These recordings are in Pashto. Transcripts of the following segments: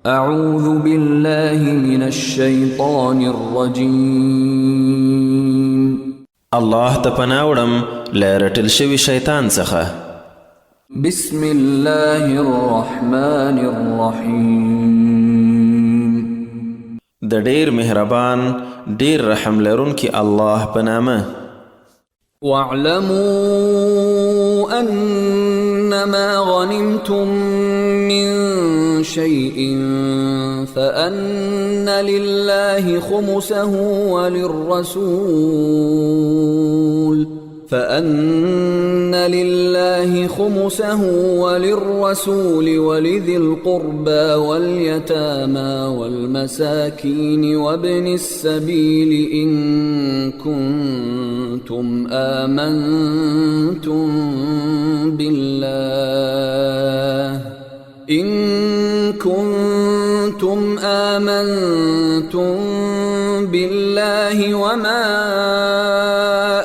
أعوذ بالله من الشيطان الرجيم. الله ته پناه وړم له رټل شوي شیطان څخه. بسم الله الرحمن الرحيم. د ډیر مهربان ډیر رحم لرونکي الله په نامه. واعلموا أنما غنمتم من شيء فأن لله خمسه وللرسول ولذي القربى واليتامى والمساكين وابن السبيل إن كنتم آمنتم بالله وما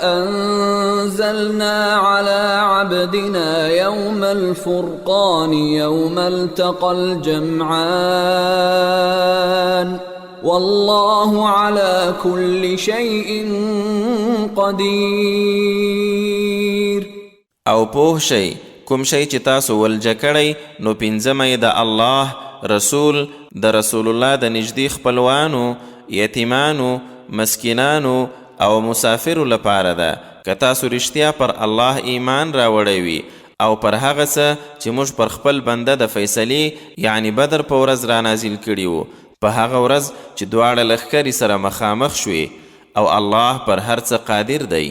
أنزلنا على عبدنا يوم الفرقان يوم التقى الجمعان والله على كل شيء قدير. او پوه شئ کوم شی چې تاسو ولجه کړئ نو پنځمه یې د الله رسول د رسول الله د نږدې خپلوانو یتیمانو مسکینانو او مسافرو لپاره ده که تاسو رښتیا پر الله ایمان راوړی وي او پر هغه څه چې موږ پر خپل بنده د فیصلې یعنی بدر په ورځ را نازل کړي وو په هغه ورځ چې دواړه لښکرې سره مخامخ شوي او الله پر هر څه قادر دی.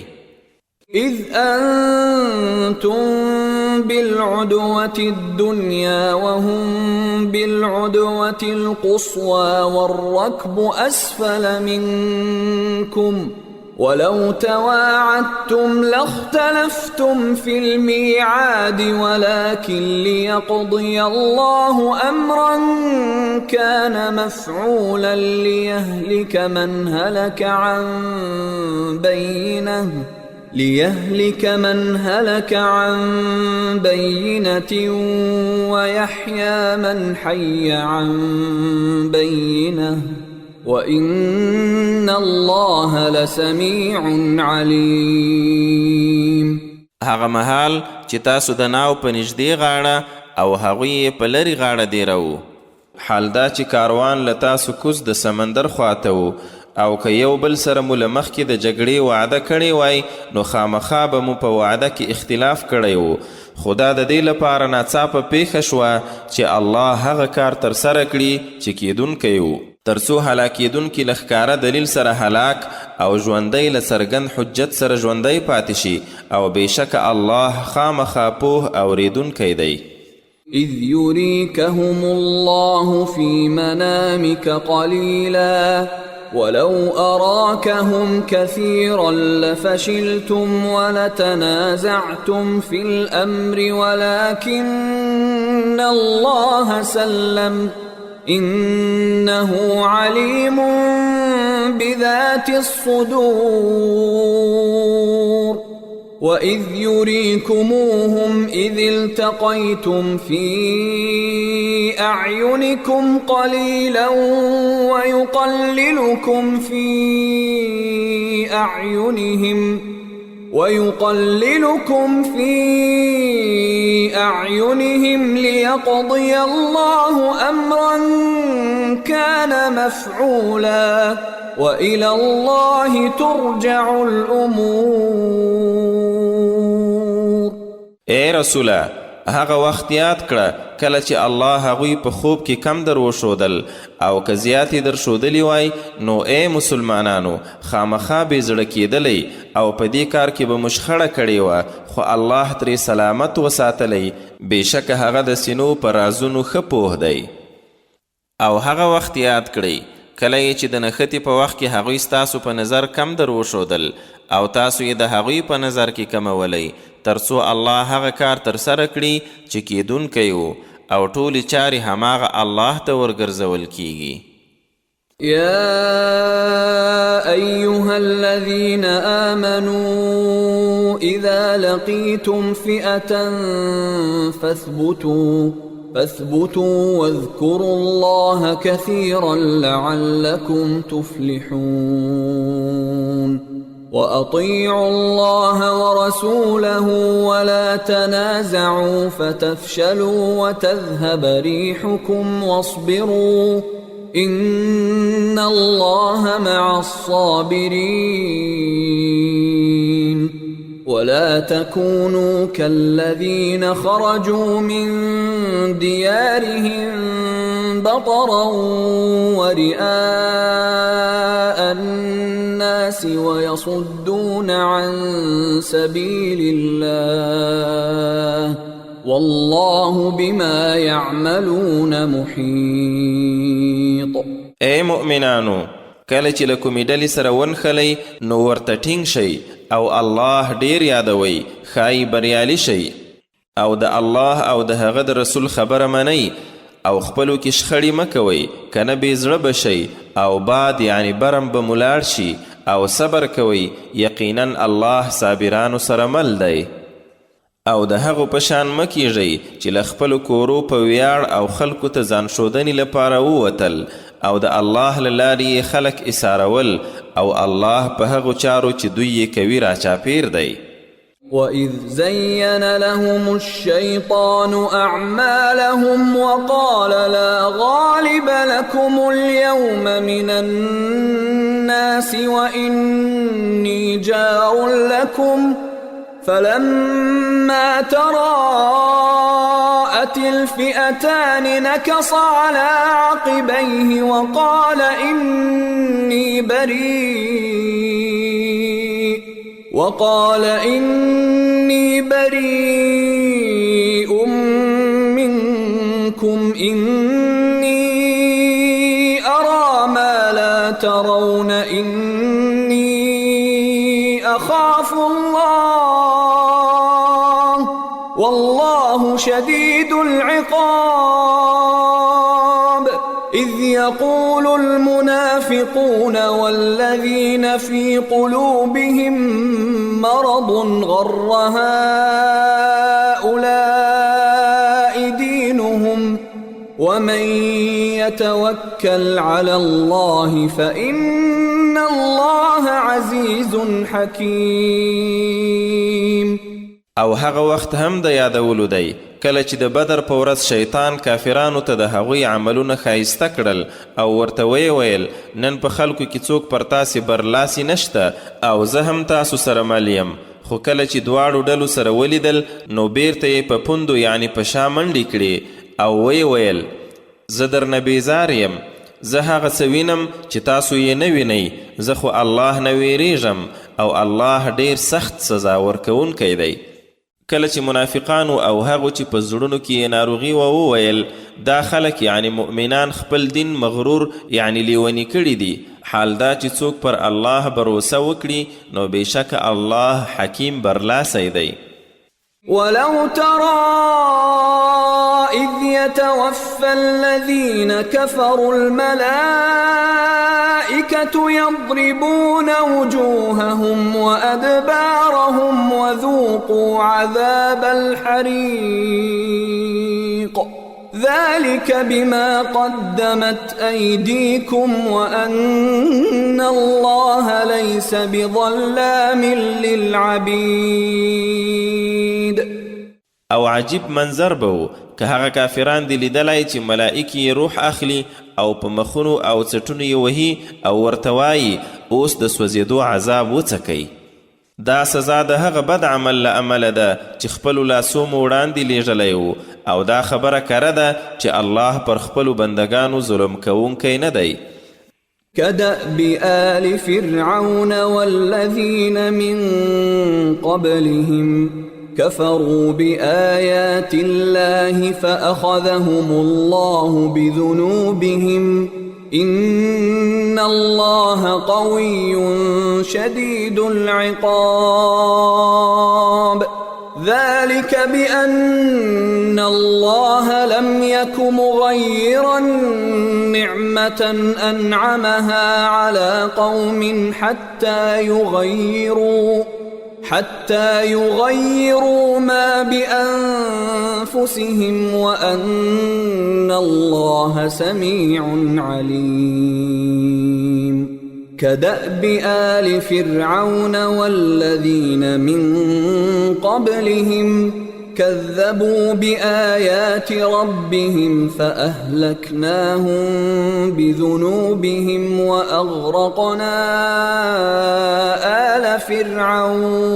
إذ أنتم بالعدوة الدنيا وهم بالعدوة القصوى والركب أسفل منكم ولو تواعدتم لاختلفتم في الميعاد ولكن ليقضي الله أمرا كان مفعولا ليهلك من هلك عن بينة ويحيى من حي عن بينة وإن الله لسميع عليم. هغه مهال چې تاسو د ناو په نږدې غاړه او هغوی په لرې غاړه دیرو حال دا چې کاروان له تاسو کوز د سمندر خواته و او که یو بل سره مو له مخکې د جګړې وعده کړې وای نو خامخا به مو په وعده کې اختلاف کړی و خو دا د دې لپاره ناڅاپه پیښه شوه چې الله هغه کار ترسره کړي چې کیدونکی و تر څو هلاکیدونکي له ښکاره دلیل سره هلاک او ژوندی له څرګند حجت سره ژوندی پاتې شي او بېشکه الله خامخا پوه اورېدونکی دی. إذ يريكهم الله في منامك قليلا ولو أراكهم كثيرا لفشلتم ولتنازعتم في الأمر ولكن الله سلم إنه عليم بذات الصدور. وإذ يريكموهم إذ التقيتم في أعينكم قليلا ويقللكم في أعينهم ليقضي الله أمرا كان مفعولا وإلى الله ترجع الأمور. اے رسوله هغه وخت یاد کړه کله چې الله هغوی په خوب کې کم در وښودل او که زیاتې در ښودلی وای نو ای مسلمانانو خامخا بې زړه کیدلی او په دې کار کې به مو شخړه کړې وه خو الله ترې سلامت وساتلی بېشکه هغه د سینو په رازونو ښه پوه دی. او هغه وخت یاد کړئ کله چې د نښتې په وخت کې هغوی ستاسو په نظر کم در وښودل او تاسو یې د هغوی په نظر کې کمولی تر څو الله هغه کار ترسره کړي چې کیدونکی و او ټولې چارې هماغه الله ته ورګرځول کیږي. يا أيها الذين آمنوا إذا لقيتم فئة فاثبتوا واذكروا الله كثيرا لعلكم تفلحون وأطيعوا الله ورسوله ولا تنازعوا فتفشلوا وتذهب ريحكم واصبروا إن الله مع الصابرين ولا تكونوا كالذين خرجوا من ديارهم بطرا ورئاء الناس ويصدون عن سبيل الله والله بما يعملون محيط. اے مؤمنانو، کله چې له کومې ډلې سره ونښلئ نو ورته ټینګ شئ او الله ډیر یادوئ، ښایي بریالي شئ، او د الله او د هغه د رسول خبره منئ او خپلو کې شخړې مه کوئ، که نه بې زړه به شئ او باد یعنی برم به مو لاړ شي، او صبر کوئ، یقینا الله صابرانو سره مل دی. او د هغو په شان مه کیږئ چې له خپلو کورو په ویاړ او خلکو ته ځان ښودنې لپاره ووتل او د الله له لارې یې خلک ایسارول، او الله په هغو چارو چې دوی یې کوي راچاپیر دی. وَإِذْ زَيَّنَ لَهُمُ الشَّيْطَانُ أَعْمَالَهُمْ وَقَالَ لَا غَالِبَ لَكُمُ الْيَوْمَ مِنَ النَّاسِ وَإِنِّي جَارٌ لَكُمْ فَلَمَّا تَرَاءَتِ الْفِئَتَانِ نَكَصَ عَلَى عَقِبَيْهِ وَقَالَ إِنِّي بَرِيءٌ مِّنكُمْ إِنِّي أَرَى مَا لَا تَرَوْنَ إِنِّي أَخَافُ اللَّهَ وَاللَّهُ شَدِيدُ الْعِقَابِ. إِذْ يَقُولُ الْمُنَافِقُونَ وَالَّذِينَ فِي قُلُوبِهِم مَّرَضٌ غَرَّ هَٰؤُلَاءِ دِينُهُمْ وَمَن يَتَوَكَّلْ عَلَى اللَّهِ فَإِنَّ اللَّهَ عَزِيزٌ حَكِيمٌ. او هغه وخت هم د یادولو دی کله چې د بدر په ورځ شیطان کافرانو ته د هغوی عملونه ښایسته کړل او ورته ویې ویل نن په خلکو کې څوک پر تاسې برلاسي نشته او زه هم تاسو سره مل یم، خو کله چې دواړو ډلو سره ولیدل نو بیرته یې په پوندو یعنی په شا منډې کړې او ویې ویل زه درنه بیزار یم، زه هغه څه وینم چې تاسو یې نه وینئ، زه خو الله نه ویریږم او الله ډیر سخت سزا ورکوونکی دی. کله چې منافقانو او هغو چې په زړونو کې یې ناروغي وویل دا خلک یعنی مؤمنان خپل دین مغرور یعنی لیونی کړي دي، حال دا چې څوک پر الله بروسه وکړي نو بېشکه الله حکیم برلاسی دی. ولو ترى إذ يتوفى الذين كفروا الملائكة يضربون وجوههم وأدبارهم وذوقوا عذاب الحريق ذلك بما قدمت أيديكم وأن الله ليس بظلام للعبيد. او عجیب منظر به و که هغه کافران دی لیدلی چې ملائکې روح اخلي او په مخونو او څټونو یې وهي او ورته وایي اوس د سوځېدو عذاب وڅکئ. دا سزا د هغه بد عمل له امله ده چې خپلو لاسو مو وړاندې لیږلی و، او دا خبره کره ده چې الله پر خپلو بندگانو ظلم کوونکی نه دی. كدأب آل فرعون والذين من قبلهم كفروا بآيات الله فأخذهم الله بذنوبهم إن الله قوي شديد العقاب. ذلك بأن الله لم يك مغيرا نعمة أنعمها على قوم حتى يغيروا ما بأنفسهم وأن الله سميع عليم كدأب آل فرعون والذين من قبلهم كذبوا بآيات ربهم فأهلكناهم بذنوبهم وأغرقنا آل فرعون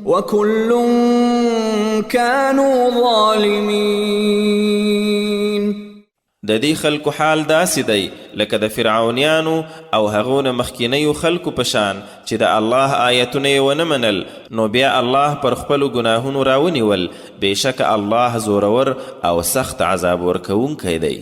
وكل كانوا ظالمين. د دې خلکو حال داسې دی لکه د فرعونیانو او هغو نه مخکینیو خلکو په شان چې د الله آیتونه یې ونه منل، نو بیا الله پر خپلو ګناهونو راونیول. بېشکه الله زورور او سخت عذاب ورکوونکی دی.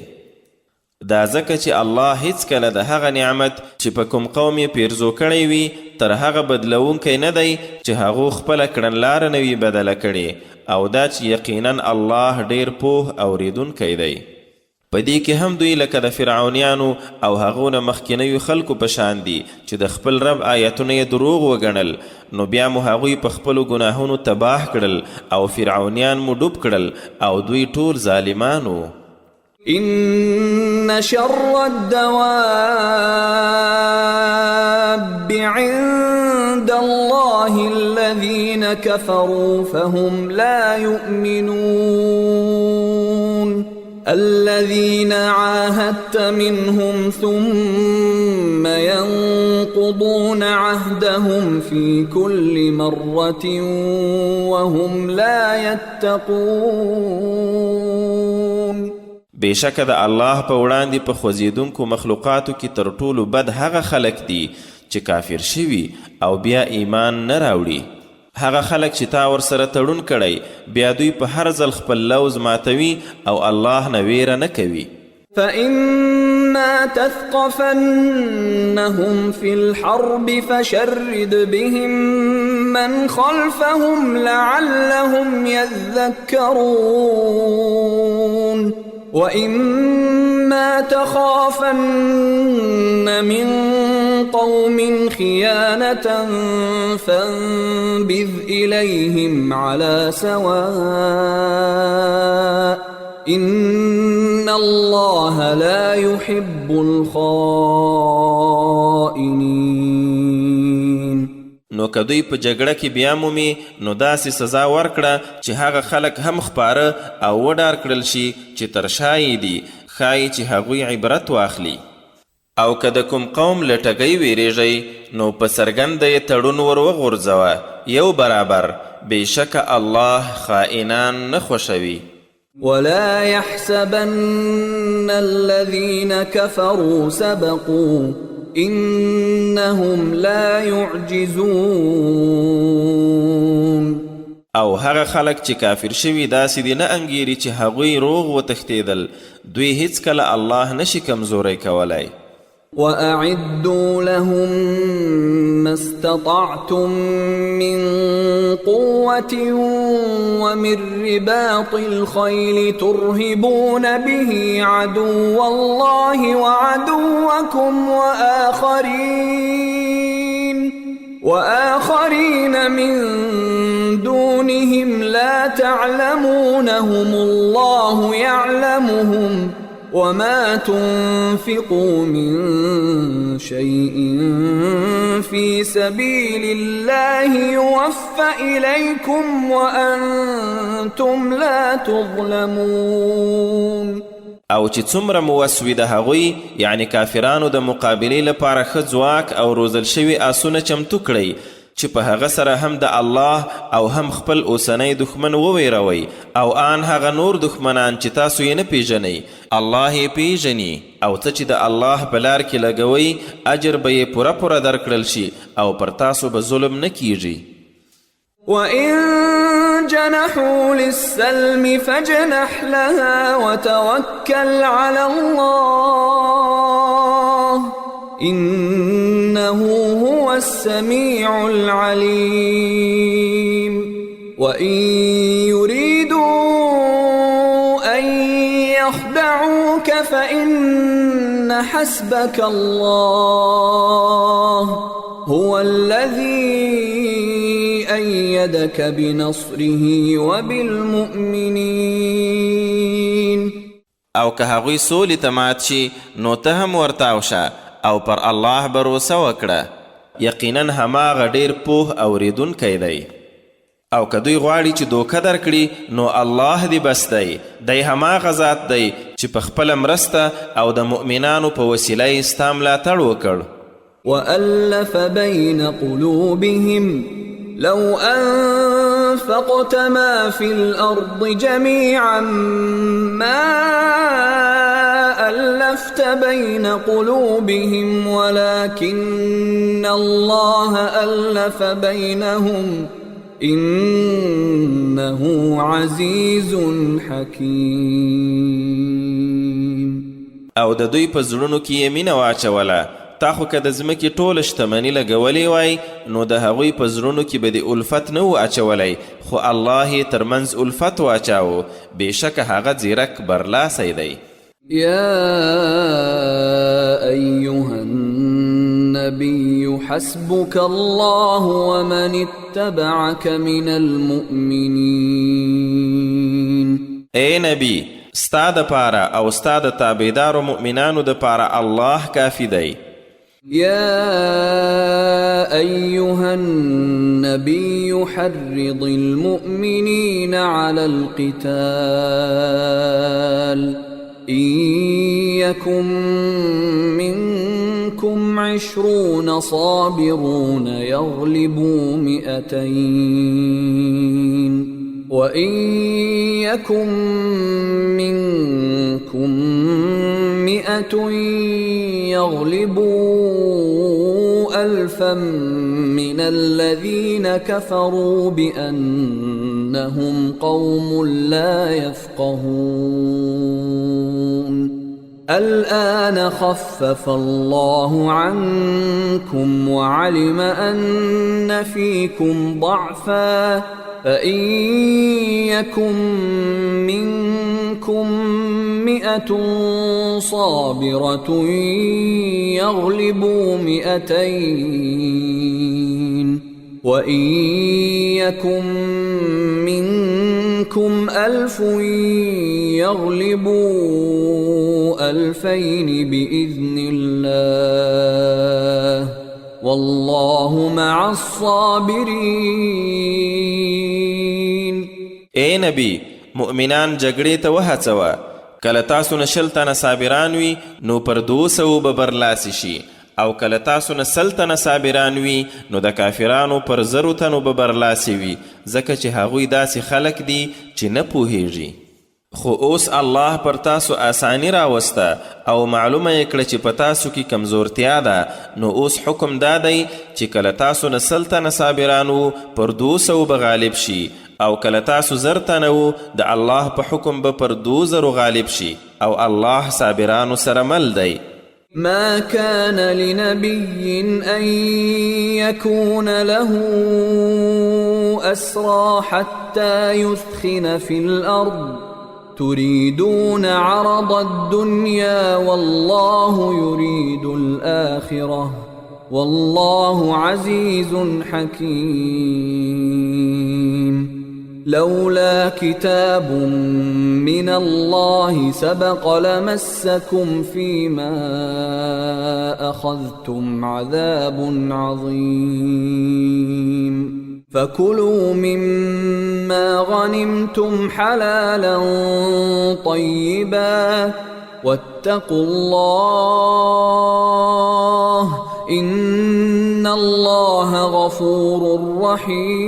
دا ځکه چې الله هیڅکله د هغه نعمت چې په کوم قوم یې پیرزو کړی وي تر هغه بدلونکی نه دی چې هغو خپله کړنلاره نه وي بدله کړې، او دا چې یقینا الله ډیر پوه اوریدونکی دی. په دې کې هم دوی لکه د فرعونیانو او هغو نه مخکینیو خلکو په شان دي چې د خپل رب آیتونه یې دروغ وګڼل، نو بیا مو هغوی په خپلو ګناهونو تباه کړل او فرعونیان مو ډوب کړل او دوی ټول ظالمانو. إن شر الدواب عند الله الذين كفروا فهم لا يؤمنون الذين عاهدت منهم ثم ينقضون عهدهم في كل مرة وهم لا يتقون. بېشکه د الله په وړاندې په خوځېدونکو مخلوقاتو کې تر ټولو بد هغه خلک دي چې کافر شوي او بیا ایمان نه راوړي. هغه خلک چې تا ورسره تړون کړی بیا دوی په هر ځل خپل لوز ماتوي او الله نه ویره نه کوي. فإما تثقفنهم في الحرب فشرد بهم من خلفهم لعلهم يذكرون وإما تخافن من قوم خيانة فانبذ إليهم على سواء إن الله لا يحب الخائنين. نو که دوی په جګړه کې بیا مومي نو داسې سزا ورکړه چې هغه خلک هم خپاره او وډار کړل شي چې تر شا یې دي، ښایي چې هغوی عبرت واخلي. او که د کوم قوم له ټګۍ ویریږئ نو په څرګنده یې تړون ور وغورځوه یو برابر، بېشکه الله خائنان نه خوښوي. ولا يحسبن الذين كفروا سبقوا إنهم لا يعجزون. او هغه خلک چې کافر شوي داسې دي نه انګیري چې هغوی روغ وتښتېدل، دوی هیڅکله الله نشي کمزوری کولی. وأعدوا لهم ما استطعتم من قوة ومن رباط الخيل ترهبون به عدو الله وعدوكم وآخرين من دونهم لا تعلمونهم الله يعلمهم وما تنفقوا من شيء في سبيل الله يوفى إليكم وأنتم لا تظلمون. او چې څومره مو وسوي د هغوی یعنی کافرانو د مقابلې لپاره ښه ځواک او روزل شوي آسونه چمتو کړئ چې په هغه سره هم د الله او هم خپل اوسنی دښمن وویروئ، او آن هغه نور دښمنان چې تاسو یې نه پیژنئ الله یې پیژني، او څه چې د الله په لار کې لګوئ اجر به یې پوره پوره درکړل شي او پر تاسو به ظلم نه کیږي. وَإِن جَنَحُوا لِلسَّلْمِ فَاجْنَحْ لَهَا وَتَوَكَّلْ عَلَى اللَّهِ إِنَّهُ هُوَ السَّمِيعُ الْعَلِيمُ. وَإِن يُرِيدُوا أَن يَخْدَعُوا يعجبك فإن حسبك الله هو الذي أيدك بنصره وبالمؤمنين. او که هغوی سولې ته مات شي نو ته هم ورتاو شه او پر الله بروسه وکړه، یقینا هماغه ډیر پوه اوریدونکی دی. او که دوی غواړي چې دوکه درکړي نو الله دی بس دی، دی هماغه ذات دی چې په خپله مرسته او د مؤمنانو په وسیله یې ستا ملاتړ وکړ. وألف بين قلوبهم لو أنفقت ما في الأرض جميعا ما ألفت بين قلوبهم ولكن الله ألف بينهم إنه عزيز حكيم. او د دوی په زړونو کې یې مینه واچوله، تا خو که د ځمکې ټوله شتمني لګولې وای نو د هغوی په زړونو کې به د الفت نه و اچولی، خو الله یې ترمنځ الفت واچاو، بېشکه هغه ځیرک برلاسی دی. يا أيها النبي حسبك الله ومن اتبعك من المؤمنين. اے نبی، ستا د پاره او ستا د تابعدارو مؤمنانو د پاره الله کافی دی. يا أيها النبي حرض المؤمنين على القتال إن يكن منكم 20 صابرون يغلبوا 200 وإن يكن منكم 100 يغلبوا 1000 من الذين كفروا بأنهم قوم لا يفقهون. الآن خفف الله عنكم وعلم أن فيكم ضعفا فإن يكن منكم 100 صابرة يغلبوا 200 وإن يكن منكم 1000 يغلبوا 2000 بإذن الله والله مع الصابرين. اے نبی، مؤمنان جګړې ته وهڅوه، کله تاسو نه 100 تنه صابران وي نو پر 200 به برلاسي شي، او کله تاسو نه 100 تنه صابران وي نو د کافرانو پر 0 تنو به برلاسي وي، ځکه چې هغوی داسې خلک دي چې نه پوهیږي. خو اوس الله پر تاسو آسانی راوسته او معلومه یې کړه چې په تاسو کې کمزورتیا ده، نو اوس حکم دا دی چې کله تاسو نه 100 تنه صابران وو پر 200 به غالب شي، او کله تاسو 1000 تنه وو د الله په حکم به پر 2000 غالب شي، او الله صابرانو سره مل دی. ما كان لنبي أن يكون له أسرى حتى يثخن في الأرض تريدون عرض الدنيا والله يريد الآخرة والله عزيز حكيم. لولا كتاب من الله سبق لمسكم فيما أخذتم عذاب عظيم. فكلوا مما غنمتم حلالا طيبا واتقوا الله إن الله غفور رحيم.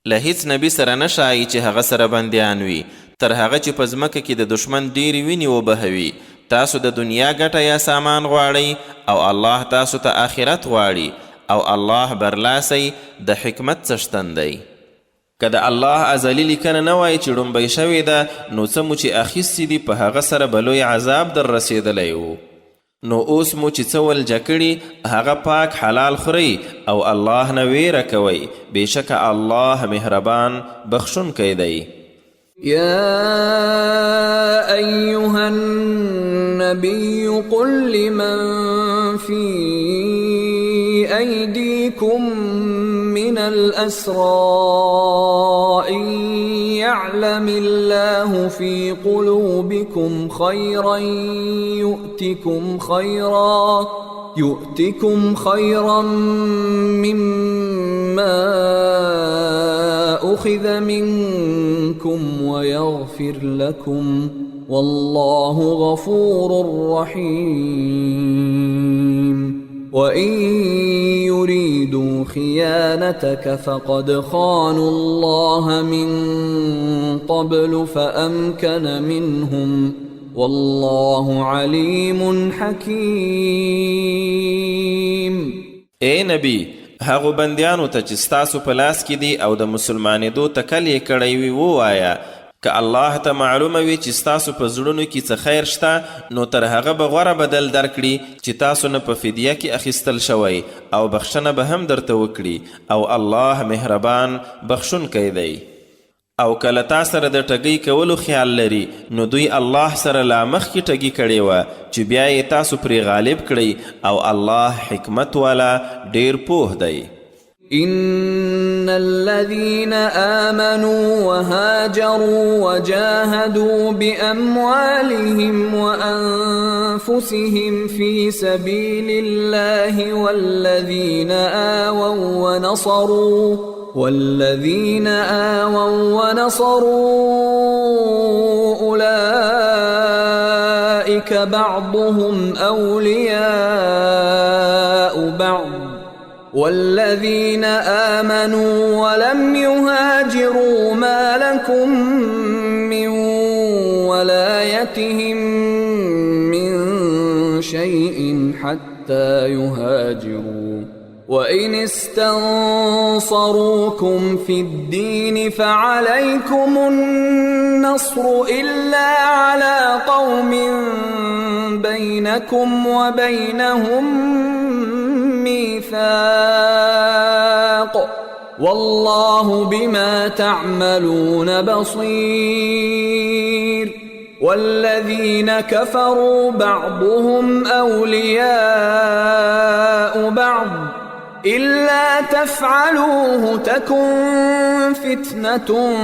له هیڅ نبی سره نشایي چې هغه سره بندیان وي تر هغه چې په ځمکه کې د دشمن ډیرې وینې وبهوي. تاسو د دنیا ګټه یا سامان غواړئ او الله تاسو ته آخرت غواړي، او الله برلاسی د حکمت څښتن دی. که د الله ازلي لیکنه نه وای چې ډومبی شوې ده نو څه مو چې اخیستي دي په هغه سره به لوی عذاب در رسېدلی و. نو اوس مو چې څه ولجه کړي هغه پاک حلال خورئ او الله نه ویره کوئ، بېشکه الله مهربان بخښونکی دی. يا أيها النبي قل لمن في أيديكم من الأسرى إن يعلم الله في قلوبكم خيرا يؤتكم خيرا مما أخذ منكم ويغفر لكم والله غفور رحيم وإن يريدوا خيانتك فقد خانوا الله من قبل فأمكن منهم والله عليم حكيم. اے نبی هغو بندیانو ته چې ستاسو په لاس کې دي او د مسلمانېدو تکل یې کړی وي ووایه که الله ته معلومه وي چې ستاسو په زړونو کې څه خیر شته نو تر هغه به غوره بدل درکړي چې تاسو نه په فدیه کې اخیستل شوی او بخښنه به هم درته وکړي او الله مهربان بخښونکی دی. او کله تا سره د ټګۍ کولو خیال لري نو دوی الله سره لا مخکې ټګي کړې وه چې بیا یې تاسو پرې غالب کړئ او الله حکمت والا ډیر پوه دی. إن الذين آمنوا وهاجروا وجاهدوا بأموالهم وأنفسهم في سبيل الله والذين آووا ونصروا أولئك بعضهم أولياء بعض والذين آمنوا ولم يهاجروا ما لكم من ولايتهم من شيء حتى يهاجروا وإن استنصروكم في الدين فعليكم النصر إلا على قوم بينكم وبينهم ميثاق والله بما تعملون بصير. والذين كفروا بعضهم أولياء بعض إلا تفعلوه تكن فتنة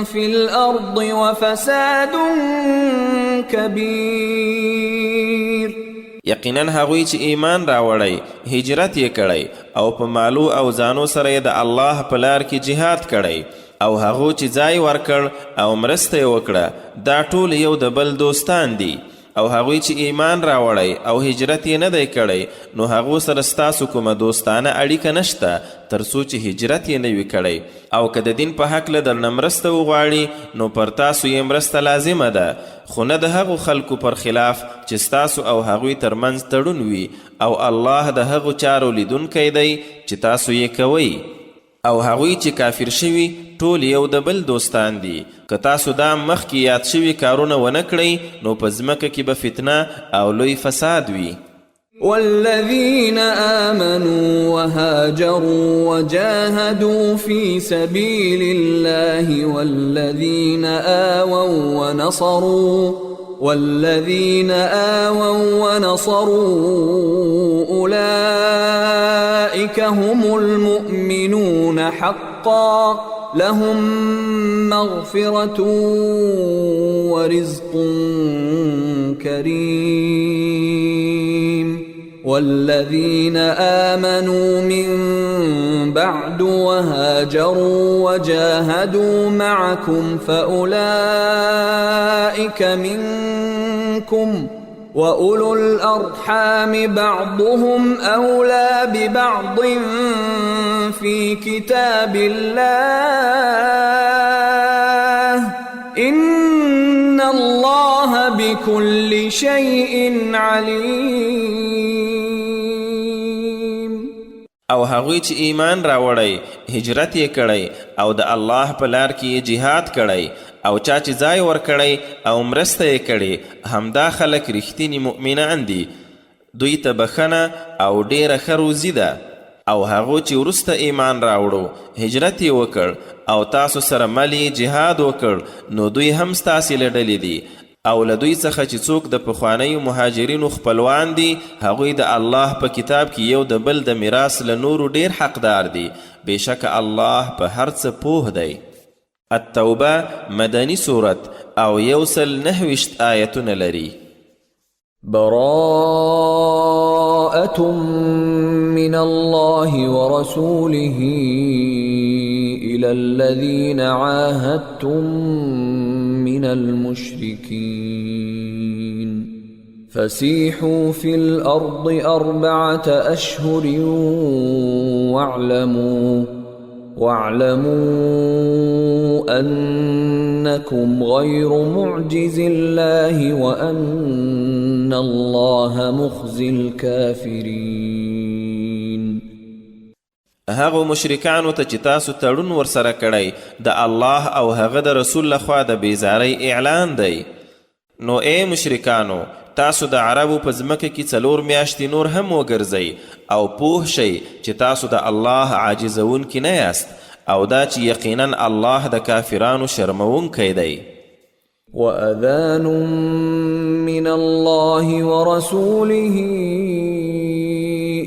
في الأرض وفساد كبير. یقینا هغوی چې ایمان راوړی هجرت یې کړی او په مالو او ځانو سره یې د الله په لار کې جهاد کړی او هغو چې ځای ورکړ او مرسته یې وکړه دا ټول یو د بل دوستان دي او هغوی چې ایمان راوړی او هجرت یې نه دی کړی نو هغو سره ستاسو کومه دوستانه اړیکه نشته تر څو چې هجرت یې نه وي کړی او که د دین په هکله درنه مرسته وغواړي نو پر تاسو یې مرسته لازمه ده خو نه د هغو خلکو پر خلاف چې ستاسو او هغوی ترمنځ تړون وي او الله د هغو چارو لیدونکی دی چې تاسو یې کوئ او هغوی چې کافر شوي ټول یو د بل دوستان دي. که تاسو دا مخکې یاد شوي کارونه ونه کړئ نو په ځمکه کې به فتنه او لوی فساد وي. والذين آمنوا وهاجروا وجاهدوا في سبيل الله والذين آووا ونصروا أولئك هم المؤمنون حقا لهم مغفرة ورزق كريم. والذين آمنوا من بعد وهاجروا وجاهدوا معكم فأولئك منكم وأولو الأرحام بعضهم أولى ببعض في كتاب الله إن الله بكل شيء عليم. او هغوی چې ایمان راوړی هجرت یې کړی او د الله په لار کې یې جهاد کړی او چا چې ځای ورکړی او مرسته یې کړې همدا خلک رښتیني مؤمنان دي دوی ته بخښنه او ډیره ښه روزي ده او هغو چې وروسته ایمان راوړو هجرت یې وکړ او تاسو سره ملی جهاد وکړ نو دوی هم ستاسې له ډلې دي او له دوی څخه چې څوک د پخوانیو مهاجرینو خپلوان دي هغوی د الله په کتاب کې یو د بل د میراث له نورو ډیر حقدار دي بېشکه الله په هر څه پوه دی. التوبه مدني صورت او 129 آیتونه لري. براءة من الله ورسوله إلى الذين عاهدتم من المشركين فسيحوا في الأرض 4 أشهر واعلموا أنكم غير معجز الله وأن الله مخزي الكافرين. هغو مشرکانو ته چې تاسو تړون ورسره کړی د الله او هغه د رسول لخوا د بیزارۍ اعلان دی. نو ای مشرکانو تاسو د عربو په ځمکه کې 4 میاشتې نور هم وګرځئ او پوه شئ چې تاسو د الله عاجزونکي نه یاست او دا چې یقینا الله د کافرانو شرمونکی دی. وأذان من الله ورسوله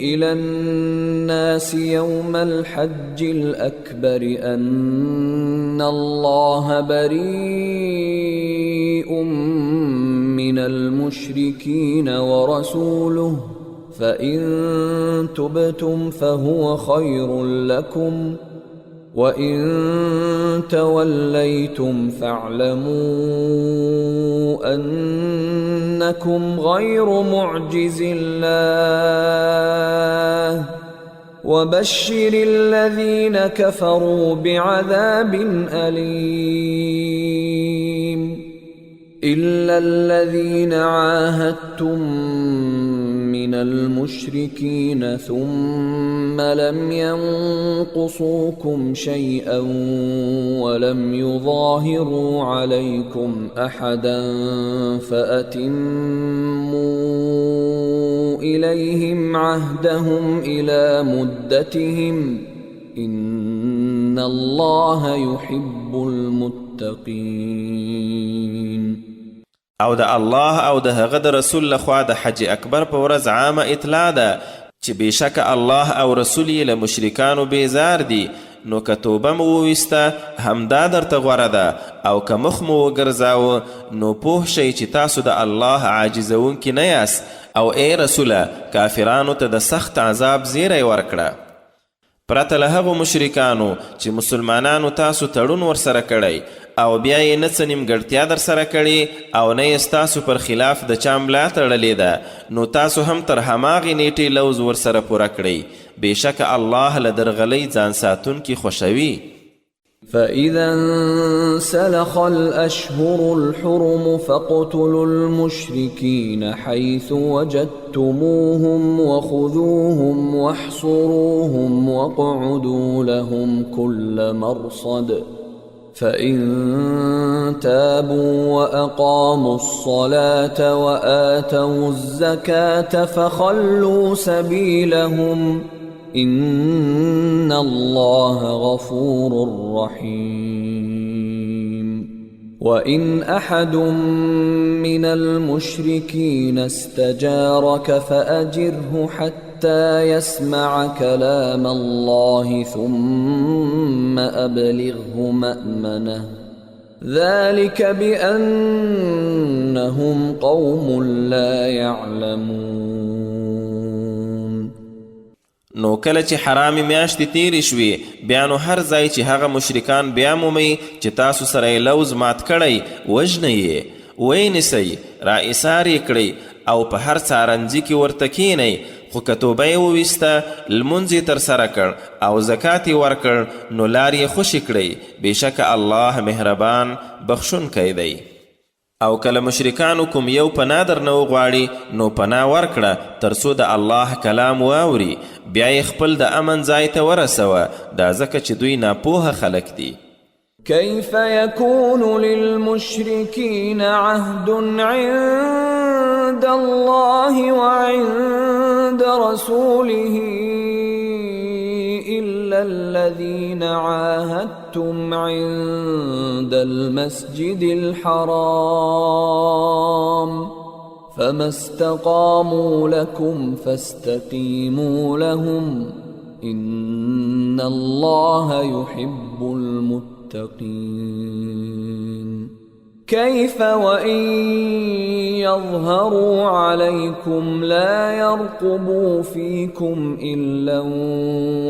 إلى الناس يوم الحج الأكبر أن الله بريء من المشركين ورسوله فإن تبتم فهو خير لكم وإن توليتم فاعلموا أنكم غير معجز الله وبشر الذين كفروا بعذاب أليم. إلا الذين عاهدتم من المشركين ثم لم ينقصوكم شيئا ولم يظاهروا عليكم أحدا فأتموا إليهم عهدهم إلى مدتهم إن الله يحب المتقين. او د الله او د هغه د رسول لخوا د حج اکبر په ورځ عامه اطلاع ده چې بېشکه الله او رسول یې له مشرکانو بیزار دي نو که توبه مو وویسته همدا درته غوره ده او که مخ مو وګرځاوه نو پوه شئ چې تاسو د الله عاجزونکي نه یاست او ای رسوله کافرانو ته د سخت عذاب زیری ورکړه. پرته له هغو مشرکانو چې مسلمانانو تاسو تړون ورسره کړی او بیا یې نه څه نیمګړتیا در سره کړې او نه یې ستاسو پر خلاف د چا ملا تړلې ده نو تاسو هم تر هماغې نیټې لوز ورسره پوره کړئ بېشکه الله له درغلۍ ځان ساتونکي خوښوي. فإذا انسلخ الأشهر الحرم فاقتلوا المشركين حيث وجدتموهم وخذوهم واحصروهم واقعدوا لهم كل مرصد فإن تابوا وأقاموا الصلاة وآتوا الزكاة فخلوا سبيلهم إن الله غفور رحيم. وإن أحد من المشركين استجارك فأجره حتى يسمع كلام الله ثم أبلغه مأمنه ذلك بأنهم قوم لا يعلمون. نو کله چې حرامي میاشتې تیرې شوې بیا نو هر ځای چې هغه مشرکان بیا مومئ چې تاسو سره یې لوز مات کړی وژنئ یې ویې نیسئ را ایسار یې کړئ او په هر څارنځي کې ورته کښینئ خو که توبه یې وویسته لمونځ یې ترسره کړ او زکات یې ورکړ نو لار یې خوشي کړئ بېشکه الله مهربان بخښونکی دی. او کله مشرکانو کوم یو پناه درنه وغواړي نو پناه ورکړه تر څو د الله کلام واوري بیا یې خپل د امن ځای ته ورسوه دا ځکه چې دوی ناپوهه خلک دي. كيف يكون للمشركين عهد عند الله وعند رسوله إلا الذين عاهدتم عند المسجد الحرام فما استقاموا لكم فاستقيموا لهم إن الله يحب المتقين كيف وإن يظهروا عليكم لا يرقبوا فيكم إلا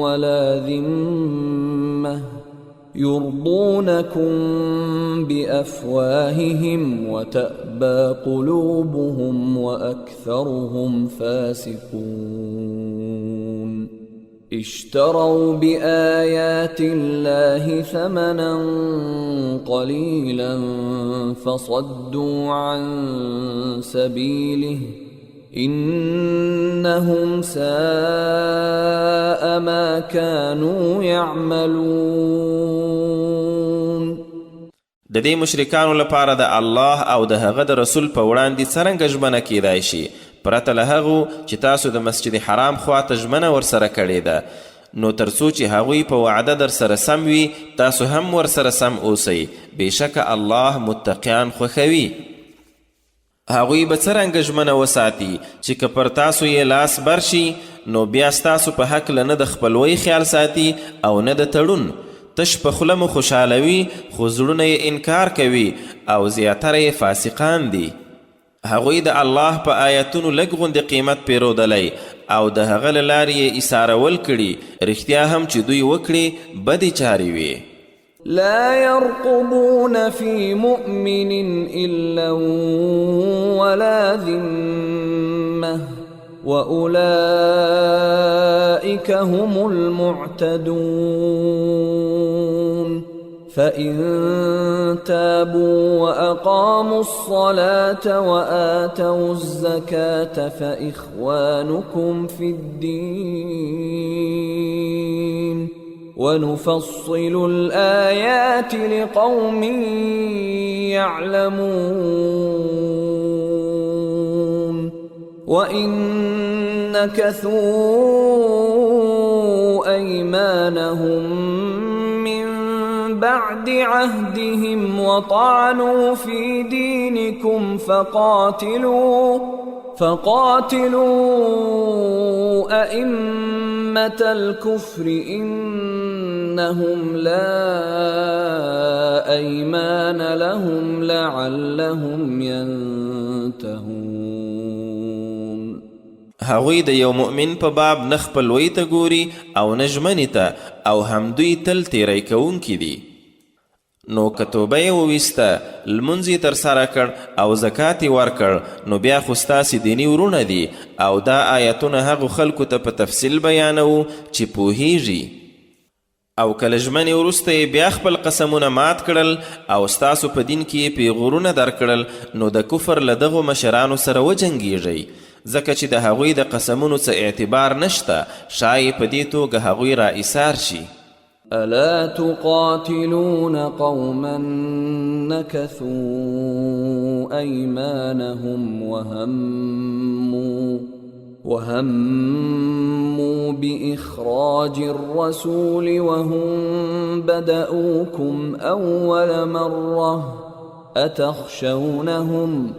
ولا ذمة يرضونكم بأفواههم وتأبى قلوبهم وأكثرهم فاسقون اشتروا بآيات الله ثمنا قليلا فصدوا عن سبيله إنهم ساء ما كانوا يعملون. د دې مشرکانو لپاره د الله او د هغه د رسول په وړاندې څرنګه ژمنه کیدای شي پرته له هغو چې تاسو د مسجد حرام خواته ژمنه ورسره کړې ده، نو تر څو چې هغوی په وعده در سره سم وي تاسو هم ورسره سم اوسئ. بېشکه الله متقیان خوښوي. هغوی به څرنګه ژمنه وساتي چې که پر تاسو یې لاس بر شي نو بیا ستاسو په هکله نه د خپلوۍ خیال ساتي او نه د تړون. تش په خوله مو خوشحالوي خو زړونه یې انکار کوي او زیاتره یې فاسقان دي. هغوی د الله په آیتونو لږ غوندې قیمت پیرودلی او د هغه له لارې یې ایسارول کړي. رښتیا هم چې دوی وکړي بدې چارې وي. لا يرقبون في مؤمن إلا ولا ذمة وأولئك هم المعتدون فإن تابوا وأقاموا الصلاة وآتوا الزكاة فإخوانكم في الدين ونفصل الآيات لقوم يعلمون وإن نكثوا أيمانهم بعد عهدهم وطعنوا في دينكم فقاتلوا أئمة الكفر إنهم لا أيمان لهم لعلهم ينتهون. هغوی د یو مؤمن په باب نه خپلوۍ ته ګوري او نه ژمنې ته او همدوی تل تیری کوونکي دي. نو که توبه یې وویسته لمونځ یې ترسره کړ او زکات یې ورکړ نو بیا خو ستاسې دیني ورونه دي او دا آیتونه هغو خلکو ته په تفصیل بیانوو چې پوهیږي. او کله ژمنې وروسته یې بیا خپل قسمونه مات کړل او ستاسو په دین کې یې پیغورونه درکړل نو د کفر له دغو مشرانو سره وجنګیږئ ځکه چې د هغوی د قسمونو څه اعتبار نشته. شایي په دې توګه هغوی را ایثار شي. ألا تقاتلون قوما نكثوا أيمانهم وهموا بإخراج الرسول وهم بدؤوكم أول مرة أتخشونهم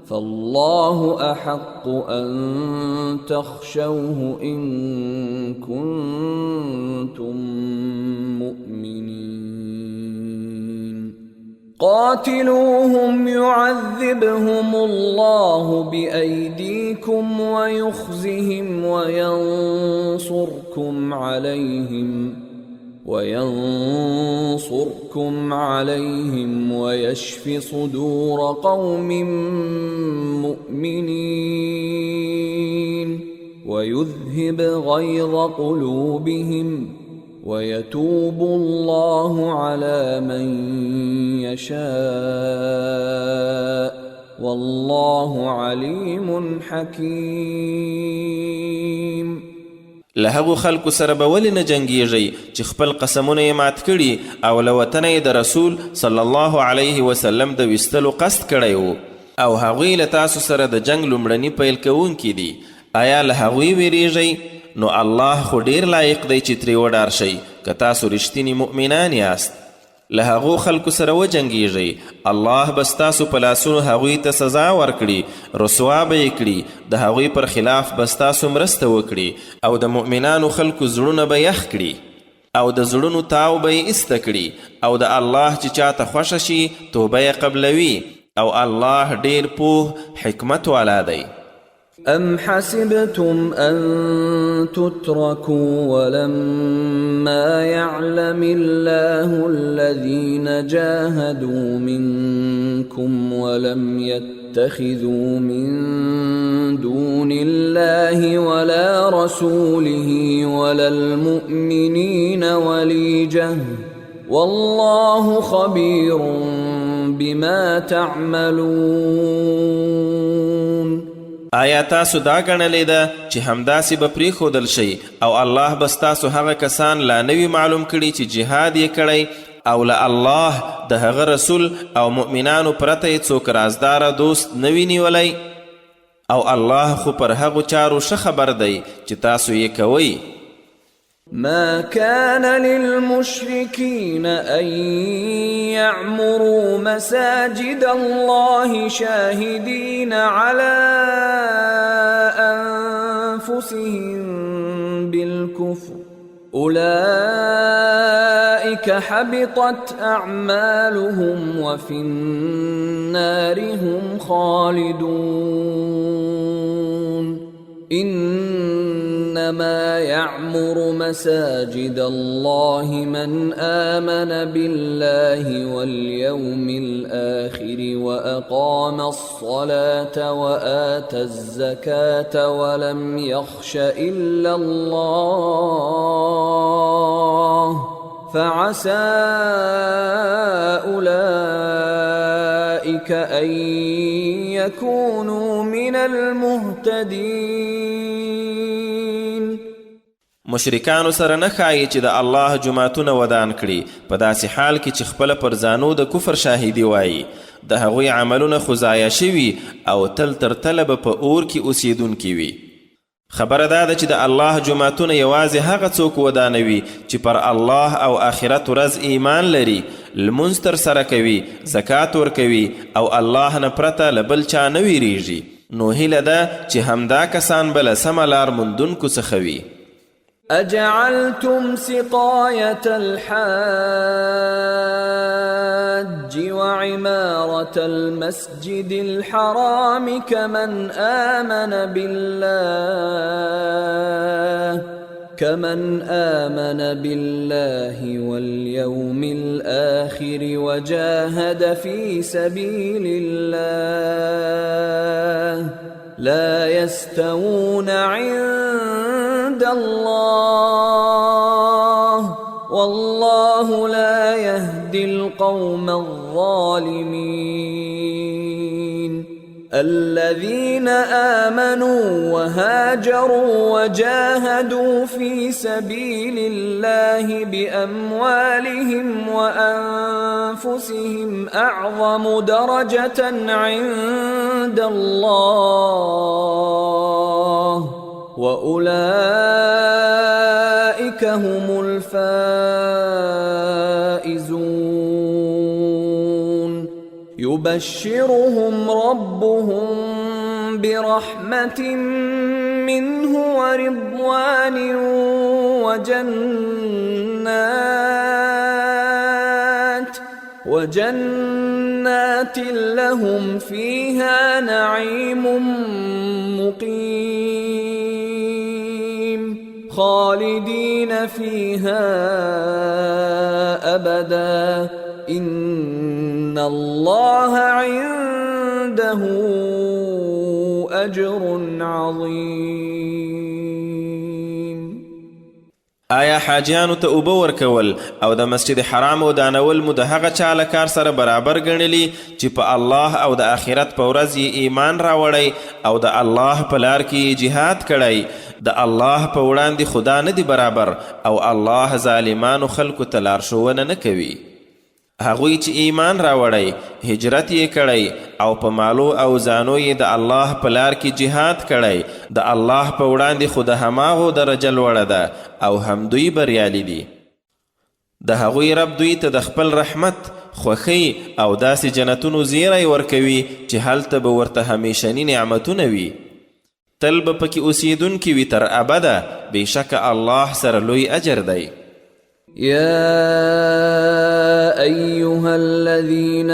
فالله أحق أن تخشوه إن كنتم مؤمنين. قاتلوهم يعذبهم الله بأيديكم ويخزهم وينصركم عليهم ويشف صدور قوم مؤمنين ويذهب غيظ قلوبهم ويتوب الله على من يشاء والله عليم حكيم. له هغو خلکو سره به ولې نه جنګیږئ چې خپل قسمونه یې مات کړي او له وطنه یې د رسول صلی الله علیه وسلم د ویستلو قصد کړی و او هغوی له تاسو سره د جنګ لومړني پیل کوونکي دي. آیا له هغوی ویریږئ؟ نو الله خو ډیر لایق دی چې ترې وډار شئ که تاسو رښتیني مؤمنان یاست. له هغو خلکو سره وجنګیږئ، الله به ستاسو په لاسونو هغوی ته سزا ورکړي، رسوا به یې کړي، د هغوی پر خلاف به ستاسو مرسته وکړي او د مؤمنانو خلکو زړونه به یخ کړي او د زړونو تاو به یې ایسته کړي او د الله چې چاته خوښه شي توبه یې قبلوي او الله ډیر پوه حکمت والا دی. أم حسبتم أن تتركوا ولما يعلم الله الذين جاهدوا منكم ولم يتخذوا من دون الله ولا رسوله ولا المؤمنين وليجة والله خبير بما تعملون. آیا تاسو دا ګڼلې ده چې همداسې به پرېښودل شي او الله به ستاسو هغه کسان لا نوي معلوم کړي چې جهاد یې کړی او له الله د هغه رسول او مؤمنانو پرته یې څوک رازداره دوست نوي نیولی؟ او الله خو پر هغو چارو ښه خبر دی چې تاسو یې کوئ. ما كان للمشركين أن يعمروا مساجد الله شاهدين على أنفسهم بالكفر أولئك حبطت أعمالهم وفي النار هم خالدون. إنما يعمر مساجد الله من آمن بالله واليوم الآخر وأقام الصلاة وآتى الزكاة ولم يخش إلا الله فعسى أولئك أن يكونوا من المهتدين. مشرکانو سره نه ښایي چې د الله جماعتونه ودان کړي په داسې حال کې چې خپله پر ځانو د کفر شاهدي وایي. د هغوی عملونه خو ضایع شوي او تل تر تله به په اور کې اوسیدونکي وي. خبره دا ده چې د الله جماعتونه یوازې هغه څوک ودانوي چې پر الله او آخرت ورځ ایمان لري، لمونځ ترسره کوي، زکات ورکوي او الله نه پرته له بل چا نه ویریږي. نو هیله ده چې همدا کسان به له سمه لار موندونکو څخه وي. أجعلتم سقاية الحاج وعمارة المسجد الحرام كمن آمن بالله واليوم الآخر وجاهد في سبيل الله لا يستوون عند الله والله لا يهدي القوم الظالمين. الذين آمنوا وهاجروا وجاهدوا في سبيل الله بأموالهم وأنفسهم أعظم درجة عند الله وأولئك هم الفائزون. يبشرهم ربهم برحمة منه ورضوان وجنات لهم فيها نعيم مقيم خالدين فيها أبدا إن الله عنده أجر عظيم. آیا حاجیانو ته اوبه ورکول او د مسجد حرام ودانول مو د هغه چا له کار سره برابر ګڼلي چې په الله او د آخرت په ورځ یې ایمان راوړی او د الله په لار کې جهاد کړی؟ د الله په وړاندې خدا نه دی برابر او الله ظالمانو خلکو ته لارښوونه نه کوي. هغوی چې ایمان راوړی هجرت یې کړی او په مالو او زانو یې د الله په لار کې جهاد کړی د الله په وړاندې خو د هماغو درجه لوړه ده او هم دوی بریالي دي. د هغوی رب دوی ته د خپل رحمت خوښۍ او داسې جنتونو زیری ورکوي چې هلته به ورته همیشني نعمتونه وي، تل به پکې اوسیدونکي وي تر ابده. بېشکه الله سره لوی اجر دی. يا أيها الذين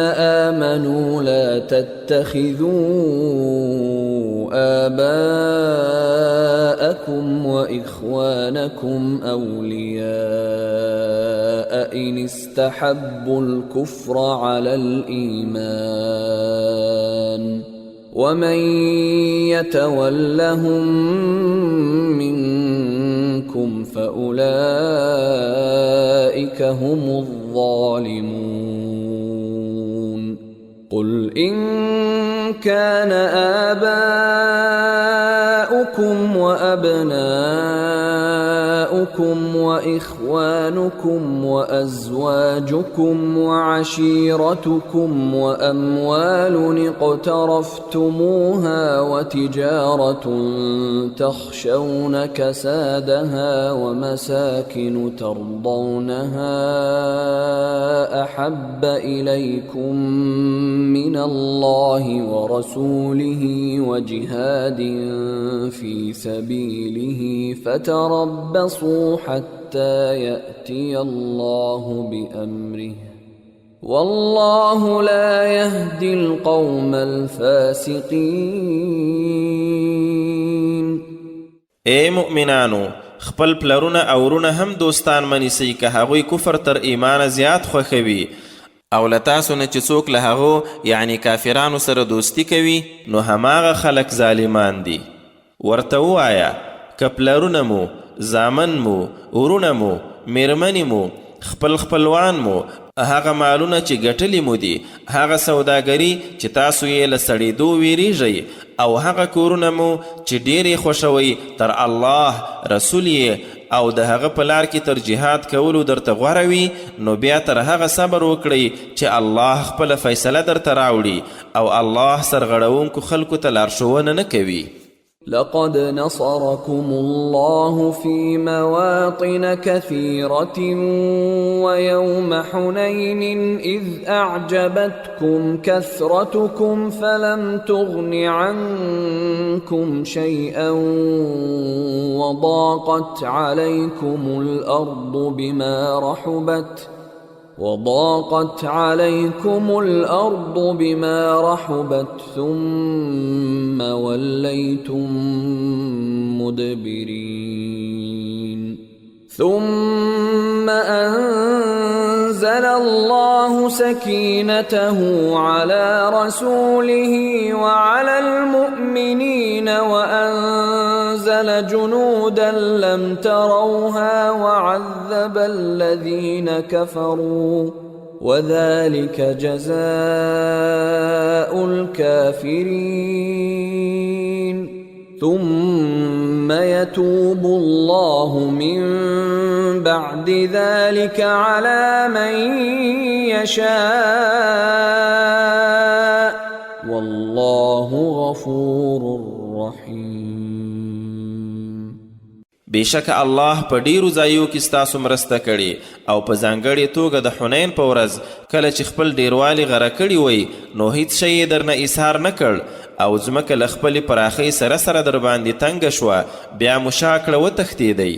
آمنوا لا تتخذوا آباءكم وإخوانكم أولياء إن استحبوا الكفر على الإيمان ومن يتولهم منكم فأولئك هم الظالمون. قل إن كان آباؤكم وأبناؤكم وإخوانكم وأزواجكم وعشيرتكم وأموال اقترفتموها وتجارة تخشون كسادها ومساكن ترضونها أحب إليكم من الله ورسوله وجهاد في سبيله فتربصوا حتى يأتي الله بأمره والله لا يهدي القوم الفاسقين. اے مؤمنانو، خپل پلرونه او ورونه هم دوستان منیسئ که هغوی کفر تر ایمان زیات خوښوي او له تاسو نه چې څوک له هغو یعنی کافرانو سره دوستی کوي نو هماغه خلک ظالمان دي. ورته ووایه که پلرونه مو، زامن مو، ورونه مو، میرمنې مو، خپل خپلوان مو، هغه مالونه چې ګټلي مو دي، هغه سوداګري چې تاسو یې له سړېدو ویریږئ او هغه کورونه مو چې ډېر یې خوښوئ تر الله رسول یې او د هغه په لار کې تر جهاد کولو درته غوره وي نو بیا تر هغه صبر وکړئ چې الله خپله فیصله درته راوړي او الله سرغړونکو خلکو ته لارښوونه نه کوي. لقد نصركم الله في مواطن كثيرة ويوم حنين إذ أعجبتكم كثرتكم فلم تغن عنكم شيئا وضاقت عليكم الأرض بما رحبت ثم وليتم مدبرين. ثم أنزل الله سكينته على رسوله وعلى المؤمنين وأنزل جنودا لم تروها وعذب الذين كفروا وذلك جزاء الكافرين. ثم يتوب الله من بعد ذلك على من يشاء والله غفور رحيم. بېشکه الله په ډیرو ځایو کې ستاسو مرسته کړې او په ځانګړې توګه د حنین په ورځ کله چې خپل ډیروالي غره کړي وی نو هیڅ شی یې درنه اظهار نه کړ او ځمکه له خپلې پراخۍ سره سره در باندې تنګه شوه بیا مو شا کړه وتښتېدئ.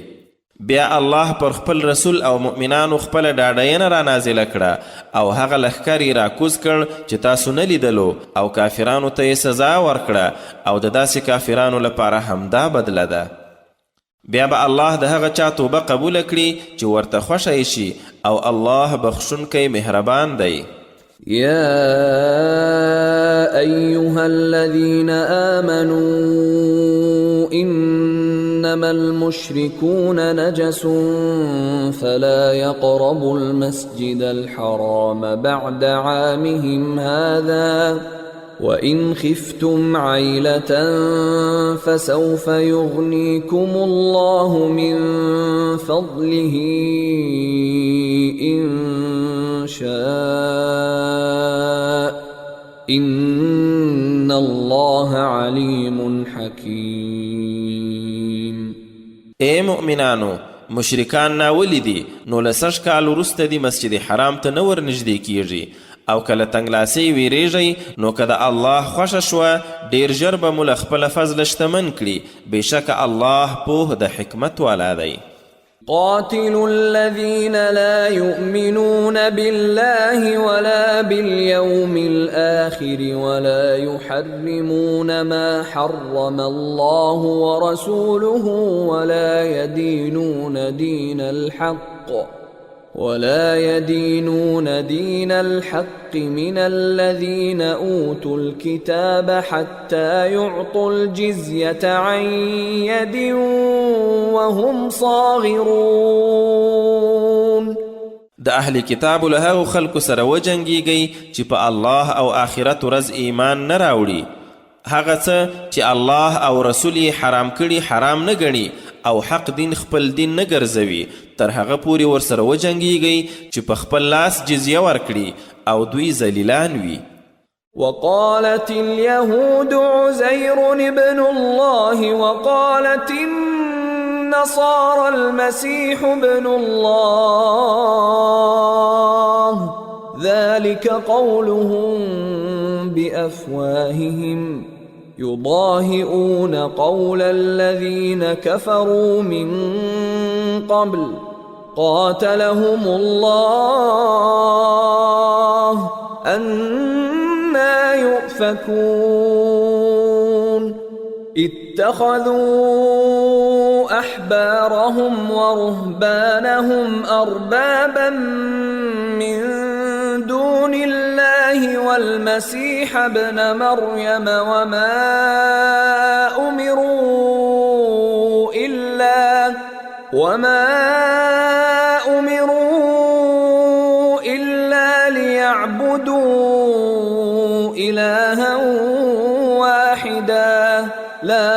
بیا الله پر خپل رسول او مؤمنانو خپله ډاډینه را نازله کړه او هغه لښکر یې راکوز کړ چې تاسو نه لیدلو او کافرانو ته یې سزا ورکړه او د داسې کافرانو لپاره همدا بدله ده. بیا به الله د هغه چا توبه قبوله کړي چې ورته خوښه شي او الله بخښونکی مهربان دی. يا أيها الذين آمنوا إنما المشركون نجس فلا يقربوا المسجد الحرام بعد عامهم هذا وإن خفتم عيلة فسوف يغنيكم الله من فضله إن شاء إن الله عليم حكيم. اے مؤمنانو، مشرکان ناولی دی نو لسش کال وروسته دی مسجد حرام ته نور نږدې کیږي او کله تنګلاسۍ ویریږئ نو که د الله خوښه شوه ډیر ژر به مو له خپله فضله شتمن کړي. بېشکه الله پوه د حکمت والا دی. قاتلوا الذين لا يؤمنون بالله ولا باليوم الآخر ولا يحرمون ما حرم الله ورسوله ولا يدينون دين الحق من الذين أوتوا الكتاب حتى يعطوا الجزية عن يد وهم صاغرون. د اهل کتاب له هغو خلکو سره وجنګیږئ چې په الله او آخرت ورځ ایمان نه راوړي. هغه څه چې الله او رسول یې حرام کړي حرام نه ګڼي او حق دین خپل دین نه ګرځوي، تر هغه پورې ورسره وجنګیږئ چې په خپل لاس جزیه ورکړي او دوی ذلیلان وي. وقالت اليهود عزير ابن الله وقالت النصارى المسيح ابن الله ذلك قولهم بأفواههم يضاهئون قول الذين كفروا من قبل قاتلهم الله أنى يؤفكون. اتخذوا أحبارهم ورهبانهم أربابا من دون الله والمسيح ابن مريم وما أمروا إلا ليعبدوا إلها واحدا لا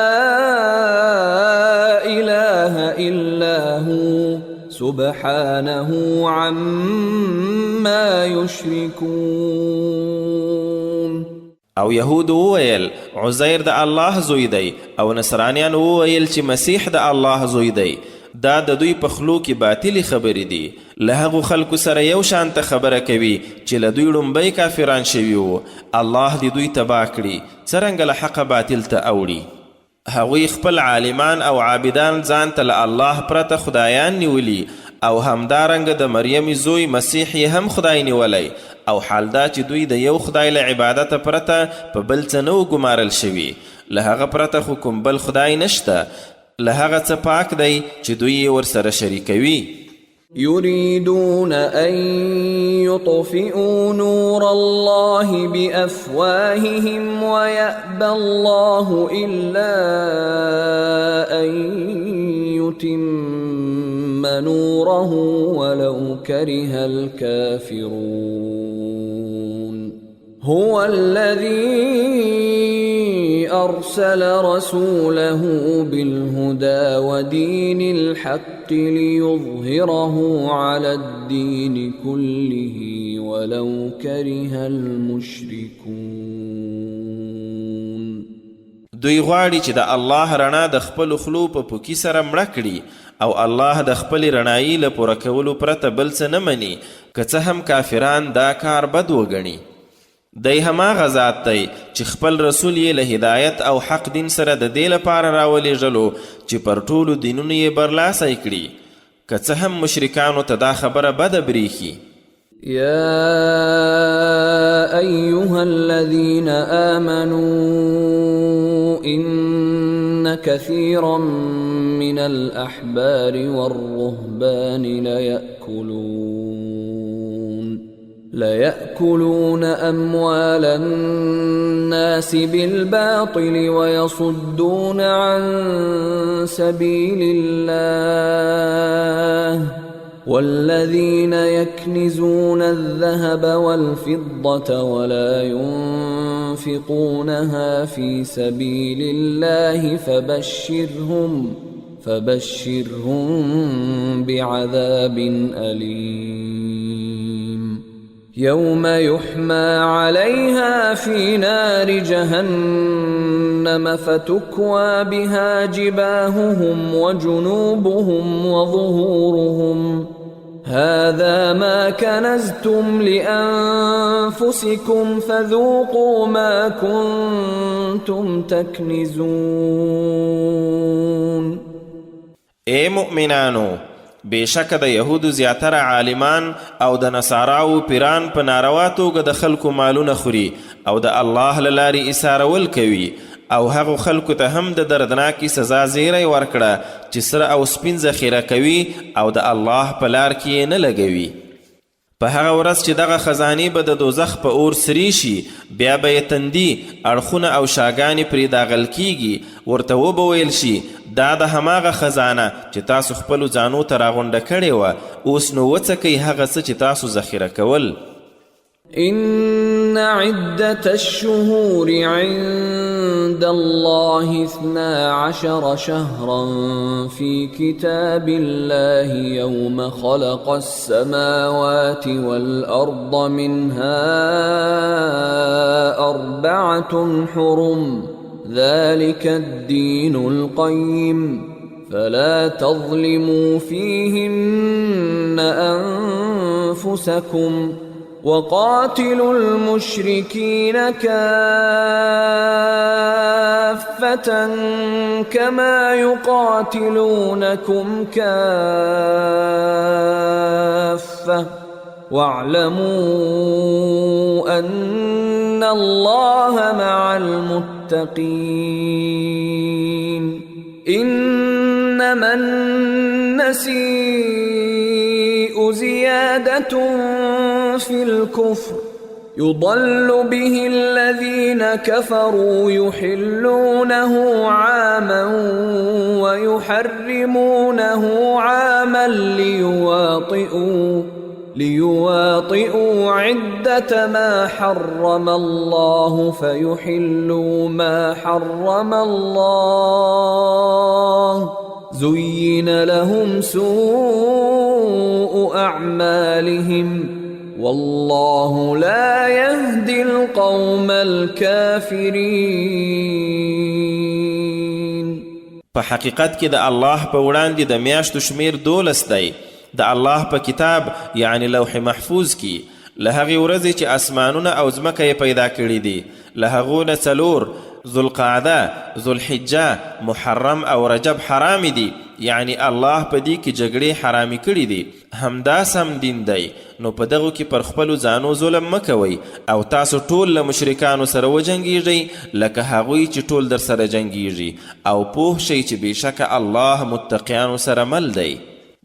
إله إلا هو سبحانه عما يشركون. او یهود وویل عزیر د الله زوی دی او نصرانیان وویل چې مسیح د الله زوی دی. دا د دوی په خلو کې باطلې خبرې دي. له هغو خلکو سره یو شانته خبره کوي چې له دوی لومبی کافران شوي وو. الله دې دوی تباه کړي څرنګه له حقه باطل ته اوړي. هغوی خپل عالمان او عابدان ځان ته له الله پرته خدایان نیولي او همدارنګه د مریم زوی مسیح یې هم خدای نیولی او حال دا چې دوی د یو خدای له عبادته پرته په بل څه نه و ګمارل شوي. له هغه پرته خو کوم بل خدای نشته، له هغه څه پاک دی چې دوی یې ورسره شریکوي. يريدون أن يطفئوا نور الله بأفواههم ويأبى الله إلا أن يتم نوره ولو كره الكافرون. هو الذي أرسل رسوله بالهدى ودين الحق ليظهره على الدين كله ولو كره المشركون. دوی غواړي چې د الله رڼا د خپل خلو په پوکي سره مړه کړي او الله د خپل رڼایي له پوره کولو پرته بل څه نه مني، که څه هم کافران دا کار بد وګڼي. دی هماغه ذات دی چې خپل رسول یې له هدایت او حق دین سره د دې لپاره راولېږلو چې پر ټولو دینونو یې برلاسی کړي، که څه هم مشرکانو ته دا خبره بده بریښي. يا أيها الذين آمنوا إن كثيرا من الأحبار والرهبان ليأكلون أموال الناس بالباطل ويصدون عن سبيل الله والذين يكنزون الذهب والفضة ولا ينفقونها في سبيل الله فبشرهم بعذاب أليم يوم يحمى عليها في نار جهنم فتكوى بها جباههم وجنوبهم وظهورهم هذا ما كنزتم لأنفسكم فذوقوا ما كنتم تكنزون. اے مؤمنانو، بشک د یهودو زیاتره عالمان او د نصاراو پیران په ناروا توګه د خلکو مالونه خوري او د الله له لارې ایسارول کوي، او هغو خلکو ته هم د دردناکي سزا زیری ورکړه چې سره او سپین ذخیره کوي او د الله په لار کې یې نه لګوي. په هغه ورځ چې دغه خزانې به د دوزخ په اور سری شي، بیا به یې تندي، اړخونه او شاګانې پرې داغل کیږي. ورته وبویل شي دا د هماغه خزانه چې تاسو خپلو ځانو ته راغونډه کړې وه، اوس نو وڅکئ هغه څه چې تاسو ذخیره کول. إن عدة الشهور عند الله 12 شهرا في كتاب الله يوم خلق السماوات والأرض منها 4 حرم ذلك الدين القيم فلا تظلموا فيهن أنفسكم وقاتلوا المشركين كافة كما يقاتلونكم كافة واعلموا أن الله مع المتقين. إنما النسيء زيادة في الكفر يضل به الذين كفروا يحلونه عاما ويحرمونه عاما ليواطئوا عدة ما حرم الله فيحلوا ما حرم الله زين لهم سوء أعمالهم والله لا يهدي القوم الكافرين. په حقیقت کې د الله په وړاندې د میاشتو شمیر 12 دی. د الله په کتاب یعنی لوح محفوظ کې له هغې ورځې چې اسمانونه او ځمکه یې پیدا کړي دي، له هغو نه 4 ذوالقعده، ذوالحجه، محرم او رجب حرام دي، یعنی الله په دې کې جګړې حرامي کړي دي. همدا سم دین دی. نو په دغو کې پر خپلو ځانو ظلم مه کوئ او تاسو ټول له مشرکانو سره وجنګیږئ لکه هغوی چې ټول در سره جنګیږي، او پوه شئ چې بېشکه الله متقیانو سره مل دی.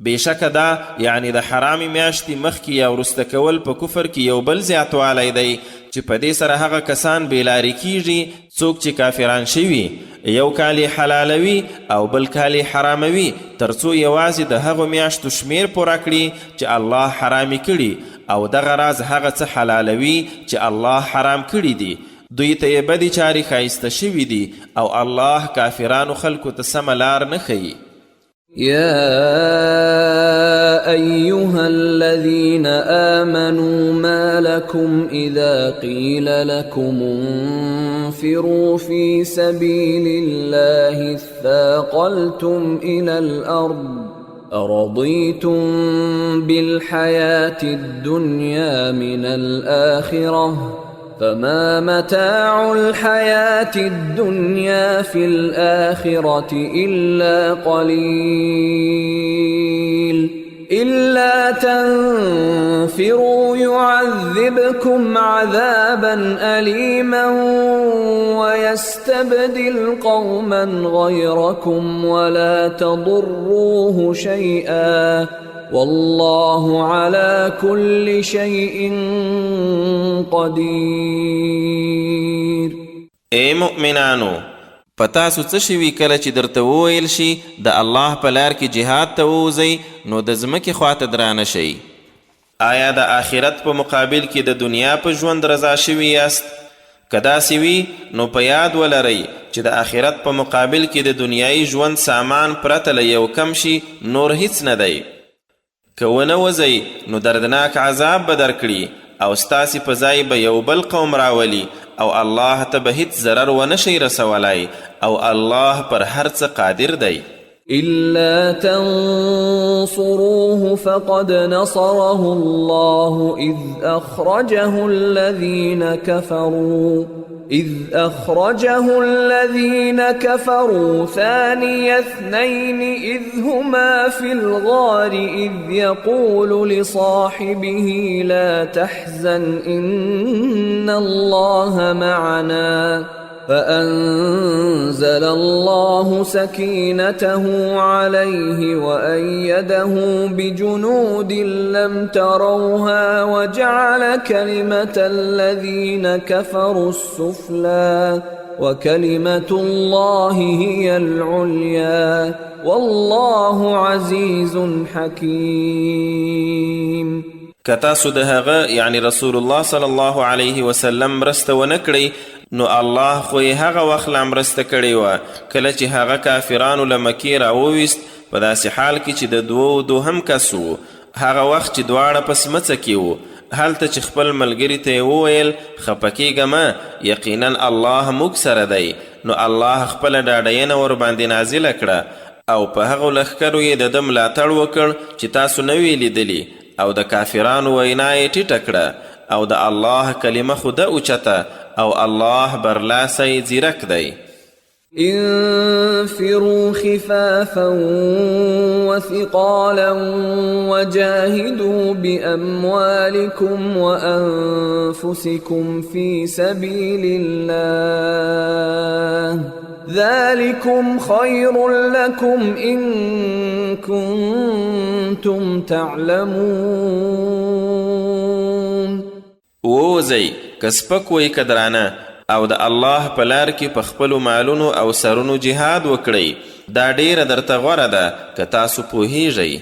بېشکه دا یعنی د حرامي میاشتې مخکې یا وروسته کول په کفر کې یو بل زیاتوالی دی چې په دې سره هغه کسان بېلارې کیږي څوک چې کافران شوي، یو کال یې حلالوي او بل کال یې حراموي، تر څو یوازې د هغو میاشتو شمیر پوره کړي چې الله حرامي کړي، او دغه راز هغه څه حلالوي چې الله حرام کړي دي. دوی ته یې بدې چارې ښایسته شوي دي او الله کافرانو خلکو ته سمه لار نه ښیي. يا أيها الذين آمنوا ما لكم إذا قيل لكم انفروا في سبيل الله اثاقلتم إلى الأرض أرضيتم بالحياة الدنيا من الآخرة فما متاع الحياة الدنيا في الآخرة إلا قليل إلا تنفروا يعذبكم عذابا أليما ويستبدل قوما غيركم ولا تضروه شيئا والله على كل شيء قدير. اے مؤمنانو، په تاسو څه شوي کله چې درته وویل شي د الله په لار کې جهاد ته ووځئ نو د ځمکې خواته درانه شئ؟ آیا د آخرت په مقابل کې د دنیا په ژوند رضا شوي یاست؟ که داسې وي نو په یاد ولرئ چې د آخرت په مقابل کې د دنیایي ژوند سامان پرته له یو کم شي نور هیڅ نه دی. که ونه وځئ نو دردناک عذاب به درکړي او ستاسې په ځای به یو بل قوم راولي او الله ته به هیڅ ضرر ونه شي رسولی او الله پر هر څه قادر دی. إلا تنصروه فقد نصره الله إذ أخرجه الذين كفروا ثاني اثنين إذ هما في الغار إذ يقول لصاحبه لا تحزن إن الله معنا فأنزل الله سكينته عليه وأيده بجنود لم تروها وجعل كلمة الذين كفروا السفلى وكلمة الله هي العليا والله عزيز حكيم. کتاسو د هغه یعنی رسول الله صلی الله علیه وسلم مرسته ونه کړئ نو الله خو یې هغه وخت لا مرسته کړې وه کله چې هغه کافرانو له مکې راوویست په داسې حال کې چې د دوهم کس و. هغه وخت چې دواړه په سمڅه کې و هلته چې خپل ملګري ته یې وویل خفه کیږه مه یقینا الله موږ سره دی نو الله خپله ډاډینه ورباندې نازله کړه او په هغو لښکرو یې د ده ملاتړ وکړ چې تاسو نه وی لیدلي او د کافرانو وینا یې ټیټه کړه او د الله کلمه خو ده اوچته او الله برلاسی زیرک دی. انفروا خفافا وثقالا وجاهدوا بأموالكم وأنفسكم في سبيل الله ذلكم خير لكم إن كنتم تعلمون. ووځئ که سپک وئ که درانه او د الله په لار کې په خپلو مالونو او سرونو جهاد وکړئ دا ډیره درته غوره ده که تاسو پوهیږئ.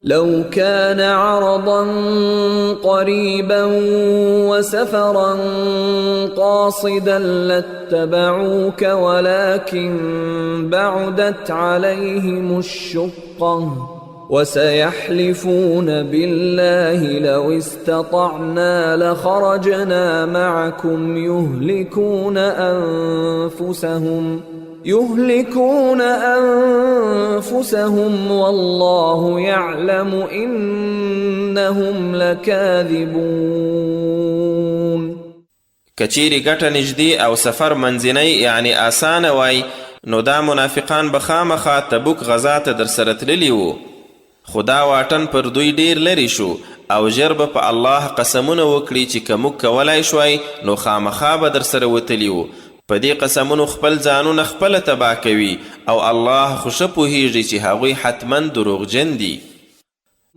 لو كان عرضا قريبا وسفرا قاصدا لاتبعوك ولكن بعدت عليهم الشقة وسيحلفون بالله لو استطعنا لخرجنا معكم يهلكون أنفسهم والله يعلم إنهم لكاذبون. کچیری ګټه نږدې او سفر منځنی یعنی آسانه وای نو دا منافقان به خامخا تبوک غزا ته درسره تللي وو خو دا واټن پر دوی ډیر لرې شو او ژر به په الله قسمونه وکړي چې که موږ کولی شوای نو خامخا به درسره وتلي وو. په دې قسمونو خپل ځانونه خپله تباه کوي او الله خو ښه پوهیږي چې هغوی حتما دروغجن دي.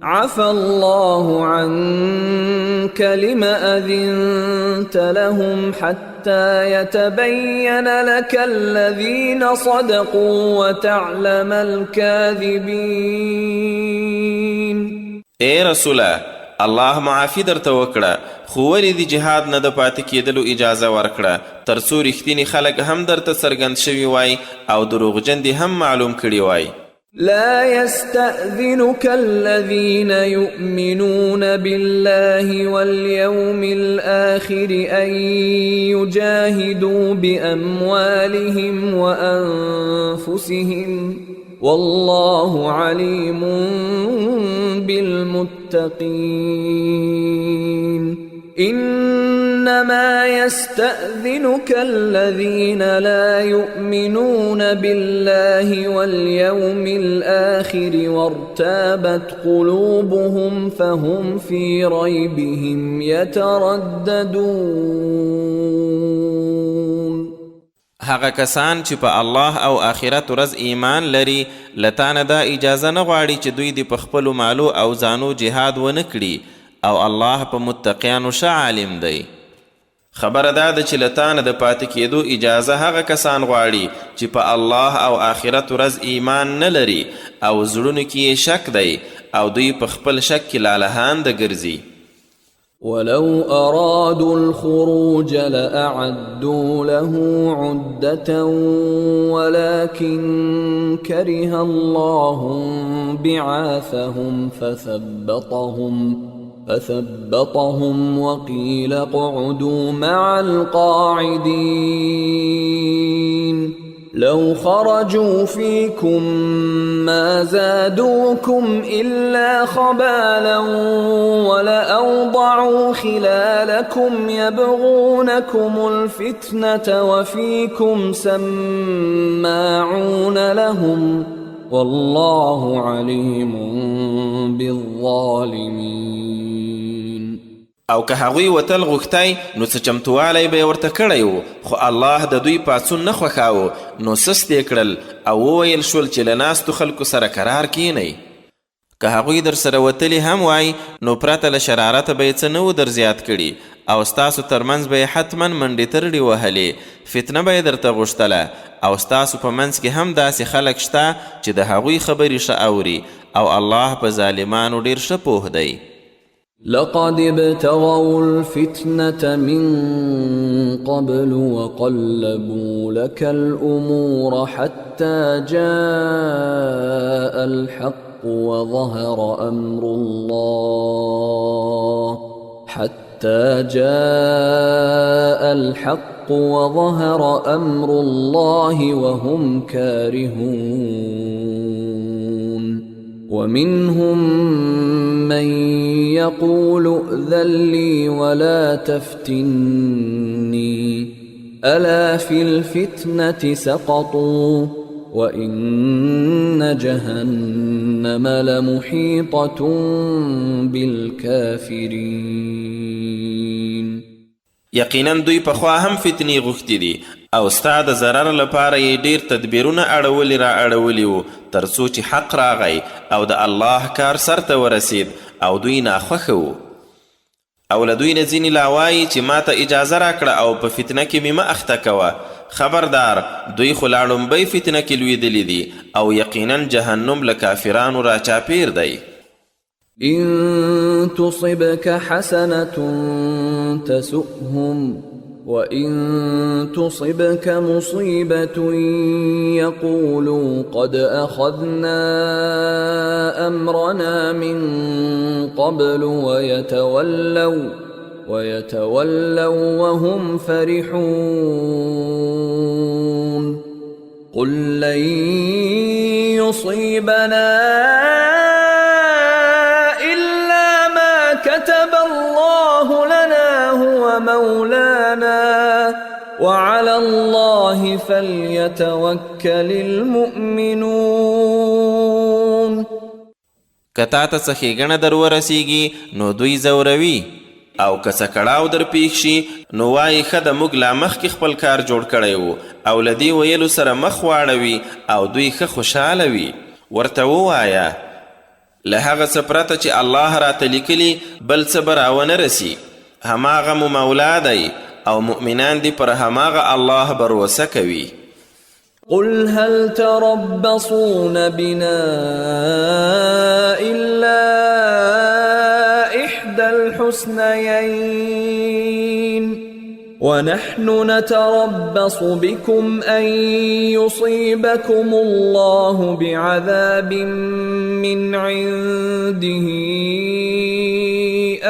عفى الله عنك لم أذنت لهم حتى يتبين لك الذين صدقوا وتعلم الكاذبين. اے رسوله الله معافی درته وکړه خو ولې د جهاد نه د پاتې کېدلو اجازه ورکړه تر څو رښتیني خلک هم درته څرګند شوي وای او دروغجن دې هم معلوم کړي وای. لا يستأذنك الذين يؤمنون بالله واليوم الآخر أن يجاهدوا بأموالهم وأنفسهم والله عليم بالمتقين. إنما يستأذنك الذين لا يؤمنون بالله واليوم الآخر وارتابت قلوبهم فهم في ريبهم يترددون. هغه کسان چې په الله او آخرت ورځ ایمان لري لتانه دا اجازه نه غواړي چې دوی د په خپلو مالو او ځانو جهاد ونه کړي او الله په متقیانو ښه عالم دی. خبره دا ده چې له تانه د پاتې کېدو اجازه هغه کسان غواړي چې په الله او آخرت ورځ ایمان نه لري او زړونو کې یې شک دی او دوی په خپل شک کې لالهانده ګرځي. ولو أرادوا الخروج لأعدوا له عدة ولكن كره الله بعاثهم فثبطهم وقيل اقعدوا مع القاعدين. لو خرجوا فيكم ما زادوكم إلا خبالا ولأوضعوا خلالكم يبغونكم الفتنة وفيكم سماعون لهم والله عليم بالظالمين. او که هغوی وتل غوښتی نو څه چمتوالی به یې ورته کړی و، خو الله د دوی پاڅون نه خوښاوه نو سست یې کړل او وویل شول چې له ناستو خلکو سره قرار کینئ. که هغوی در سره وتلی هم وای نو پرته له شرارته به یې څه نه و در زیات کړي او ستاسو ترمنځ به یې حتما منډې ترړې وهلې، فتنه به یې درته غوښتله او ستاسو په منځ کې هم داسې خلک شته چې د هغوی خبرې ښه اوري او الله په ظالمانو ډېر ښه پوه دی. لقد ابتغوا الفتنة من قبل وقلبوا لك الأمور حتى جاء الحق وظهر أمر الله وهم كارهون. ومنهم من يقول ائذن لي ولا تفتني ألا في الفتنة سقطوا وإن جهنم لمحيطة بالكافرين. یقینا دوی پخوا هم فتنې غوښتي دي او ستا د ضرر لپاره یې ډیر تدبیرونه اړولي را اړولي وو تر څو چې حق راغی او د الله کار سرته ورسید او دوی ناخوښه وو. او له دوی نه ځینې لا وایي چې ما ته اجازه راکړه او په فتنه کې مې مه اخته کوه. خبردار دوی خو لا لومبۍ فتنه کې لویدلي دي او یقینا جهنم له کافرانو راچاپیر دی. إن تصبك حسنة تسؤهم وإن تصبك مصيبة يقولوا قد أخذنا أمرنا من قبل ويتولوا وهم فرحون. قل لن يصيبنا كتب الله لنا هو مولانا وعلى الله فليتوكل المؤمنون. کتا ته څه ښېګڼه در ورسیږي نو دوی زوروي او که څه کړاو در پیښ شي نو وایي ښه د موږ لا مخکې خپل کار جوړ کړی و او له دې ویلو سره مخ واړوي او دوی ښه خوشحاله وي. ورته ووایه له هغه څه پرته چې الله راته لیکلي بل څه به راونه رسي، هماغه مو مولا دی او مؤمنان دي پر هماغه الله بروسه کوي. قل هل تربصون بنا إلا إحدى الحسنيين ونحن نتربص بكم أن يصيبكم الله بعذاب من عنده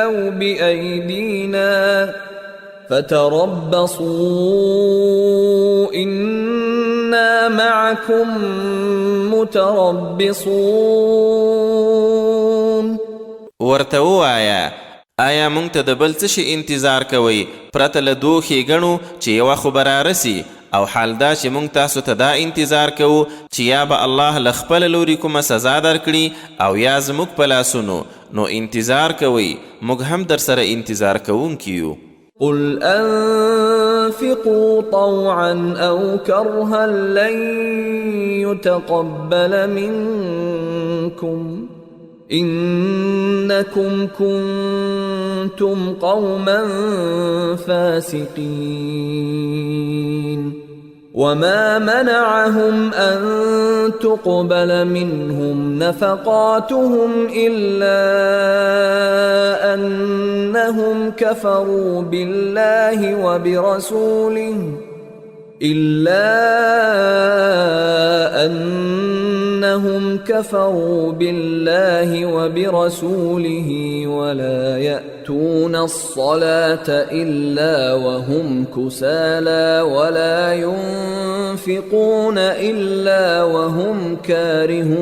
أو بأيدينا فتربصوا إنا معكم متربصون. ورته ووایه آیا مونږ ته د بل څه شي انتظار کوئ پرته له دوو ښېګڼو چې یوه خو به رارسي او حال دا چې مونږ تاسو ته دا انتظار کوو چې یا به الله له خپله لوري کومه سزا درکړي او یا زموږ په لاسونو، نو انتظار کوئ موږ هم در سره انتظار کوونکي یو. قل أنفقوا طوعا أو كرها لن يتقبل منكم إنكم كنتم قوما فاسقين وما منعهم أن تقبل منهم نفقاتهم إلا أنهم كفروا بالله وبرسوله ولا يأتون الصلاة إلا وهم كسالى ولا ينفقون إلا وهم كارهون.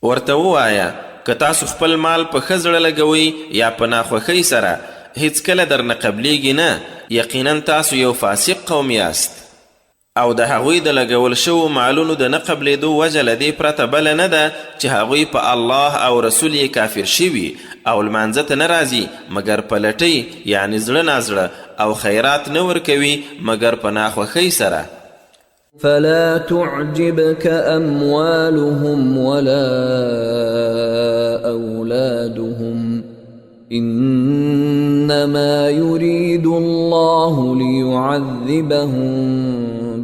ورته ووایه که تاسو خپل مال په ښه زړه لګوئ یا په ناخوښۍ سره هیڅکله درنه قبلیږي نه، یقینا تاسو یو فاسق قوم یاست. او د هغوی د لګول شوو مالونو د نه قبلېدو وجه له دې پرته بله نه ده چې هغوی په الله او رسول یې کافر شوي او لمانځه ته نه راځي مګر په لټۍ یعنې زړه نازړه او خیرات نه ورکوي مګر په ناخوښۍ سره. فلا تعجبك أموالهم ولا أولادهم إنما يريد الله ليعذبهم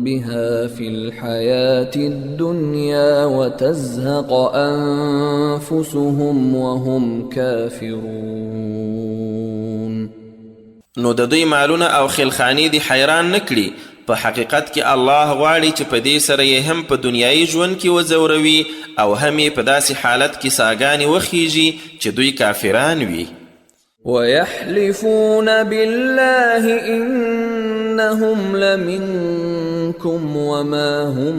بها في الحياة الدنيا وتزهق أنفسهم وهم كافرون. نو د دوی مالونه او خیلخانې دې حیران نکړي، په حقیقت کې الله غواړي چې په دې سره یې هم په دنیایي ژوند کې وځوروي او هم یې په داسې حالت کې ساګانې وخیږي چې دوی کافران وي. ويحلفون بالله إنهم لمنكم وما هم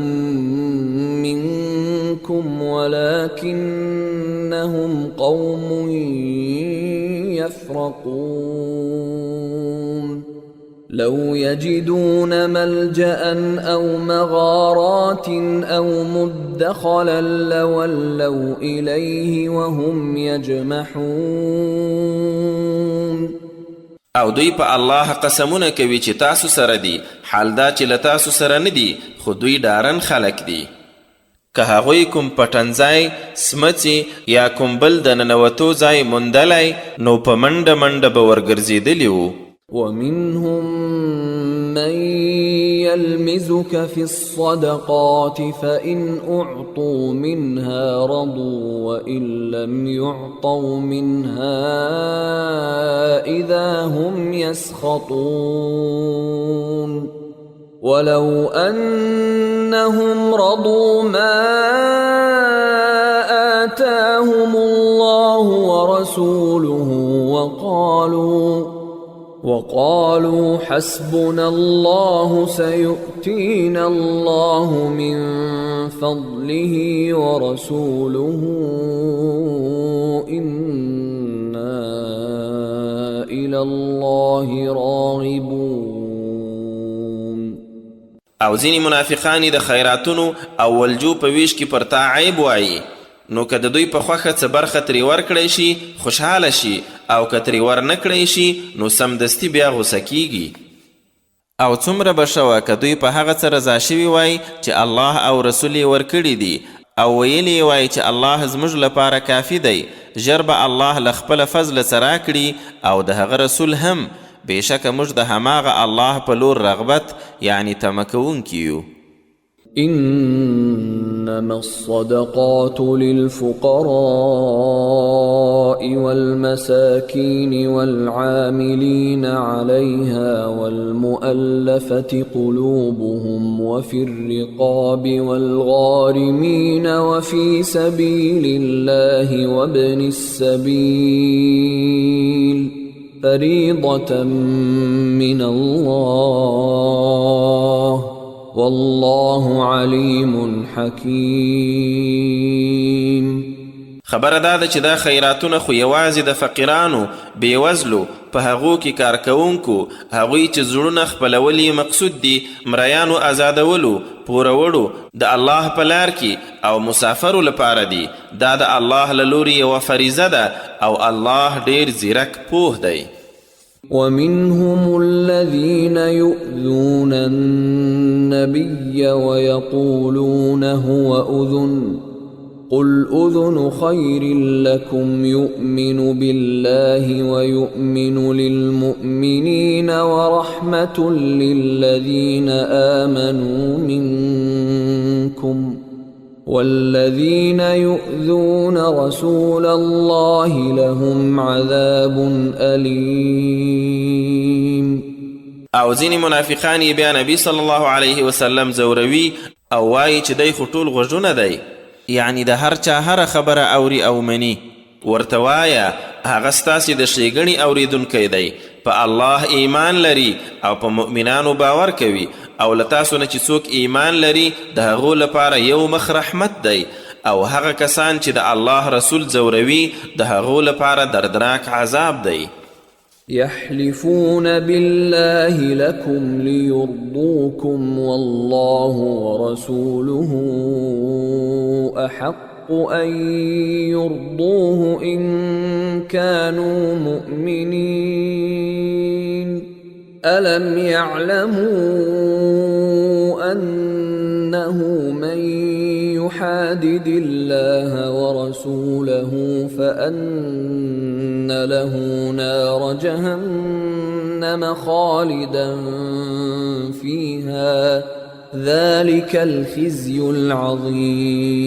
منكم ولكنهم قوم يفرقون. لو يجدون ملجأ أو مغارات أو مدخلا لولوا إليه وهم يجمحون. او دوی په الله قسمونه کوي چې تاسو سره دي، حال دا چې له تاسو سره نه دي، خو دوی ډارن خلک دي. که هغوی کوم پټنځای، سمڅې یا کوم بل د ننوتو ځای موندلی نو په منډه منډه به ورګرځېدلي وو. ومنهم من يلمزك في الصدقات فإن أعطوا منها رضوا وإن لم يعطوا منها إذا هم يسخطون. ولو أنهم رضوا ما آتاهم الله ورسوله وقالوا حسبنا الله سيؤتينا الله من فضله ورسوله إنا إلى الله راغبون. او ځینې منافقان د خیراتونو او ولجو په ویش کې پر تا عیب وایي، نو که د دوی په خوښه څه برخه ترې ورکړی شي خوشحاله شي، او که ترې ورنکړی شي نو سمدستي بیا غوسه کیږي. او څومره به شوه که دوی په هغه څه رضا شوي وای چې الله او رسول یې ورکړي دي، او ویلی یې وای چې الله زموږ لپاره کافي دی، ژر به الله له خپله فضله څه راکړي او د هغه رسول هم، بېشکه موږ د هماغه الله په لور رغبت یعنی تمه کوونکي یو. إنما الصدقات للفقراء والمساكين والعاملين عليها والمؤلفة قلوبهم وفي الرقاب والغارمين وفي سبيل الله وابن السبيل فريضة من الله والله علیم حکیم. خبره دا ده چې دا خیراتونه خو یوازې د فقیرانو، بېوزلو، په هغو کې کارکوونکو، هغوی چې زړونه خپلول مقصود دي، مریانو آزادولو، پورولو د الله په لار کې او مسافرو لپاره دي. دا د الله له لورې یوه فریضه ده او الله ډېر ځیرک پوه دی. ومنهم الذين يؤذون النبي ويقولون هو أذن قل أذن خير لكم يؤمن بالله ويؤمن للمؤمنين ورحمة للذين آمنوا منكم والذين يؤذون رسول الله لهم عذاب أليم. او ځینې منافقان یې بیا نبی صلی الله علیه وسلم زوروي او وایي چې دی خو ټول غوږونه دی، یعنی د هر چا هره خبره اوري او مني. ورته وایه هغه ستاسې د ښېګڼې اورېدونکی دی، په الله ایمان لري او په مؤمنانو باور کوي، او له تاسو نه چې څوک ایمان لري د هغو لپاره یو مخ رحمت دی، او هغه کسان چې د الله رسول زوروي د هغو لپاره دردناک عذاب دی. يحلفون بالله لكم ليرضوكم والله ورسوله أحق أن يرضوه إن كانوا مؤمنين. ألم يعلموا أنه من يحادد الله ورسوله فأن له نار جهنم خالدا فيها ذلك الخزي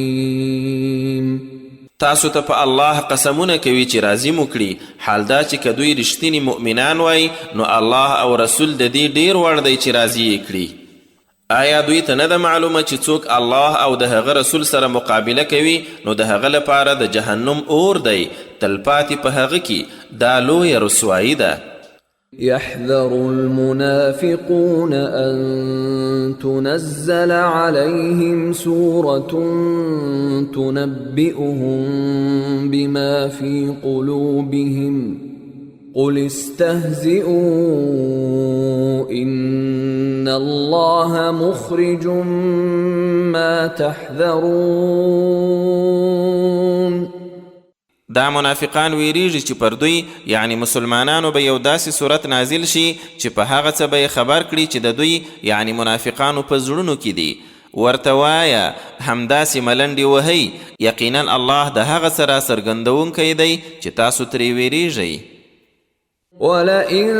العظيم. تاسو ته په الله قسمونه کوي چې راضي مو کړي، حال دا چې که دوی رښتیني مؤمنان وای نو الله او رسول د دې ډیر وړ دی چې راضي یې کړي. آیا دوی ته نه ده معلومه چې څوک الله او د هغه رسول سره مقابله کوي نو د هغه لپاره د جهنم اور دی، تلپاتې په هغه کې دا لویه رسوایی ده. يحذر المنافقون أن تنزل عليهم سورة تنبئهم بما في قلوبهم قل استهزئوا إن الله مخرج ما تحذرون. دا منافقان ویریږي چې پر دوی یعنی مسلمانانو به یو داسې صورت نازل شي چې په هغه څه به خبر کړي چې د دوی یعنی منافقانو په زړونو کې دي. ورته وایه همداسې ملنډې وهئ، یقینا الله د هغه څه را څرګندونکی دی چې تاسو ترې ویریږئ. ولئن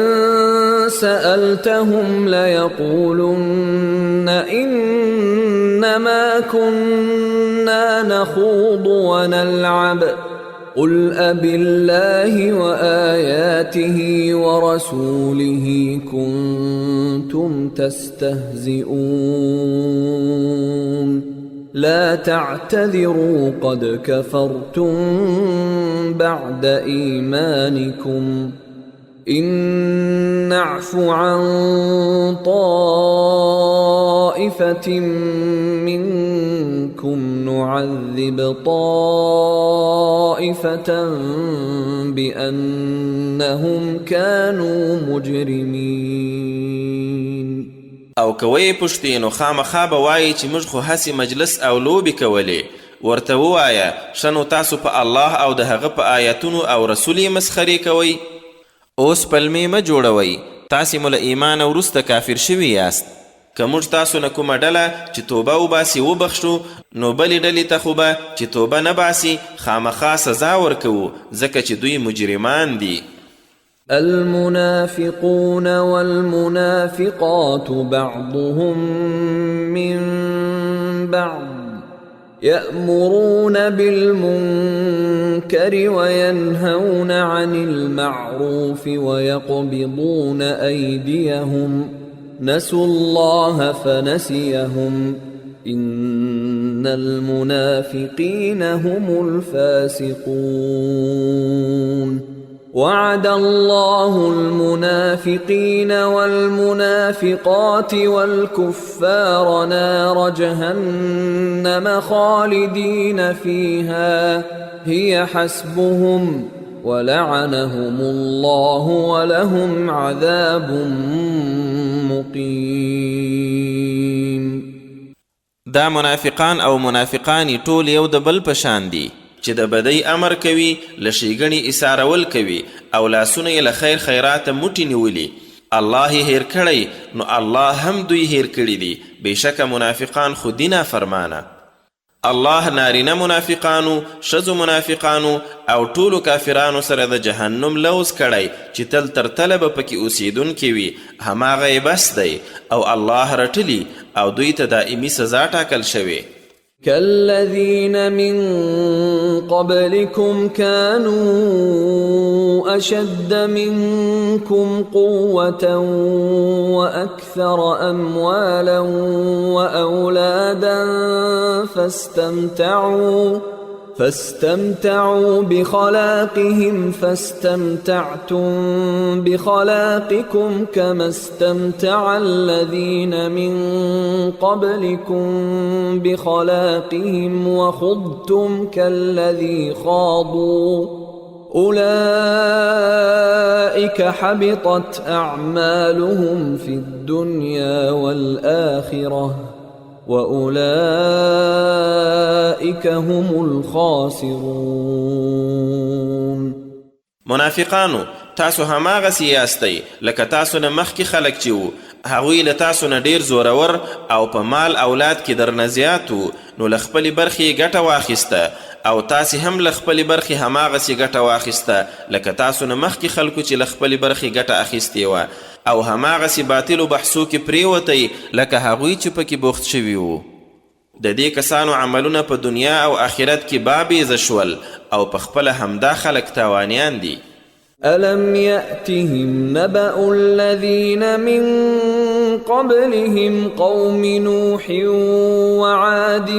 سألتهم ليقولن إنما كنا نخوض ونلعب قل أبالله وآياته ورسوله كنتم تستهزئون لا تعتذروا قد كفرتم بعد إيمانكم إن نعف عن طائفة منكم نعذب طائفة بأنهم كانوا مجرمين. او کوي پښتې نو خامخا به وایي چې موږ خو هسې مجلس او لوبې کولې. ورته ووایه ښه نو تاسو په الله او د هغه په آیتونو او رسول یې مسخرې کوئ. اوس پلمې مه جوړوئ، تاسې مو له ایمان وروسته کافر شوي یاست. که موږ تاسو نه کومه ډله چې توبه وباسي وبخشو نو بلې ډلې ته خو به چې توبه نه باسي خامخا سزا ورکوو ځکه چې دوی مجرمان دي. المنافقون والمنافقات بعضهم من بعض يأمرون بالمنكر وينهون عن المعروف ويقبضون أيديهم نسوا الله فنسيهم إن المنافقين هم الفاسقون. وعد الله المنافقين والمنافقات والكفار نار جهنم خالدين فيها هي حسبهم ولعنهم الله ولهم عذاب مقيم. دا منافقان او منافقانی ټول یو د بل پشان دي چې د بدی امر کوي، له ښېګڼې ایسارول کوي او لاسونه یې له خیر خیراته موټي نیولي. الله یې هیر کړی نو الله هم دوی هیر کړي دي. بېشکه منافقان خو دي نافرمانه. الله نارینه منافقانو، ښځو منافقانو او ټولو کافرانو سره د جهنم لوز کړی چې تل تر تله به پکې اوسیدونکي وي، هماغه یې بس دی او الله رټلي او دوی ته دائمي سزا ټاکل شوې. كالذين من قبلكم كانوا أشد منكم قوة وأكثر أموالا وأولادا فاستمتعوا بخلاقهم فاستمتعتم بخلاقكم كما استمتع الذين من قبلكم بخلاقهم وخضتم كالذي خاضوا أولئك حبطت أعمالهم في الدنيا والآخرة وَأُولَئِكَ هُمُ الْخَاسِرُونَ. منافقانو، تاسو هماغسې یاستئ لکه تاسو نه مخکې خلک چې وو، هغوی له تاسو نه ډیر زورور او په مال اولاد کې درنه زیات وو، نو له خپلې برخې ګټه واخیسته او تاسې هم له خپلې برخې هماغسې ګټه واخیسته لکه تاسو نه مخکې خلکو چې له خپلې برخې ګټه اخیستې وه، او هماغسې باطلو بحثو کې پریوتی لکه هغوی چې پکې بوخت شوي وو. د دې کسانو عملونه په دنیا او آخرت کې بابیزه شول او په خپله همدا خلک تاوانیان دي. ألم يأتهم نبأ الذين من قبلهم قوم نوح وعاد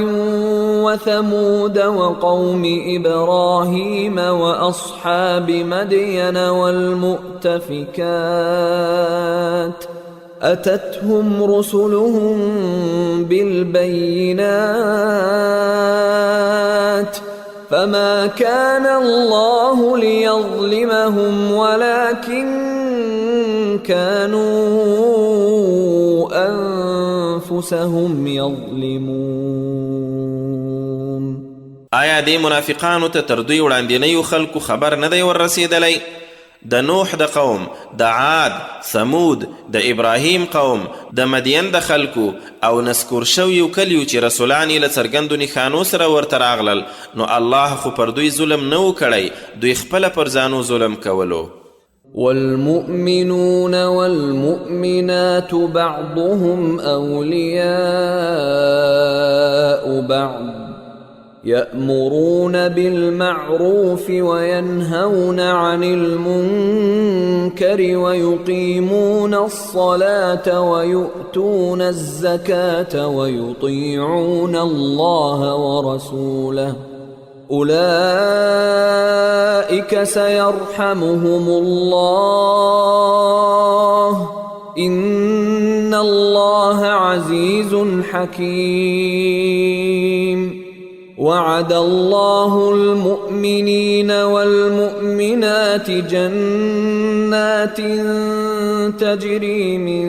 وثمود وقوم إبراهيم وأصحاب مدين والمؤتفكات أتتهم رسلهم بالبينات فما كان الله ليظلمهم ولكن كانوا أنفسهم يظلمون. آیا دې منافقانو ته تر دوی وړاندینیو خلکو خبر نه دی وررسېدلی؟ د نوح د قوم، د عاد، ثمود، د ابراهیم قوم، د مدین د خلکو او نسکور شویو کلیو چې رسولان یې له څرګندو نښانو سره ورته راغلل، نو الله خو پر دوی ظلم نه و کړی، دوی خپله پر ځانو ظلم کولو. والمؤمنون والمؤمنات بعضهم أولياء بعض يأمرون بالمعروف وينهون عن المنكر ويقيمون الصلاة ويؤتون الزكاة ويطيعون الله ورسوله أولئك سيرحمهم الله إن الله عزيز حكيم. وعد الله المؤمنين والمؤمنات جنات تجري من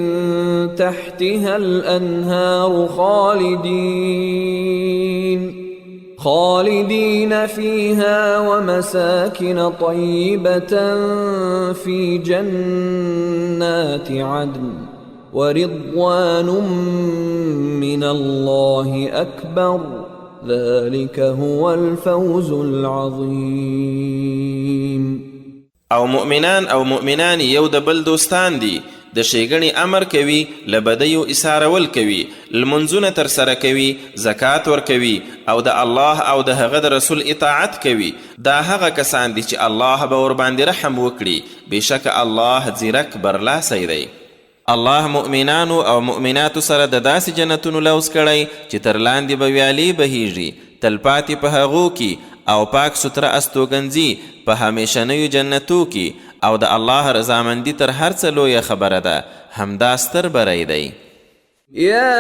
تحتها الأنهار خالدين فيها ومساكن طيبة في جنات عدن ورضوان من الله أكبر ذلك هو الفوز العظيم. او مؤمنان او مؤمنان یو د بل دوستان دي، د ښېګڼې امر کوي، له بدیو ایثارول کوي، لمنځونه ترسره کوي، زکات ورکوي او د الله او د هغه د رسول اطاعت کوي. دا هغه کسان دي چې الله به ورباندې رحم وکړي، بېشکه الله ځیرک برلاسی دی. الله مؤمنانو او مؤمناتو سره د داسې جنتونو لوز کړی چې تر لاندې به ویالې بهیږي، تلپاتې په هغو کې او پاک ستره استوګنځي په همیشنیو جنتو کې، او د الله رضامندي تر هر څه لویه خبره ده، همدا ستر بری دی. يا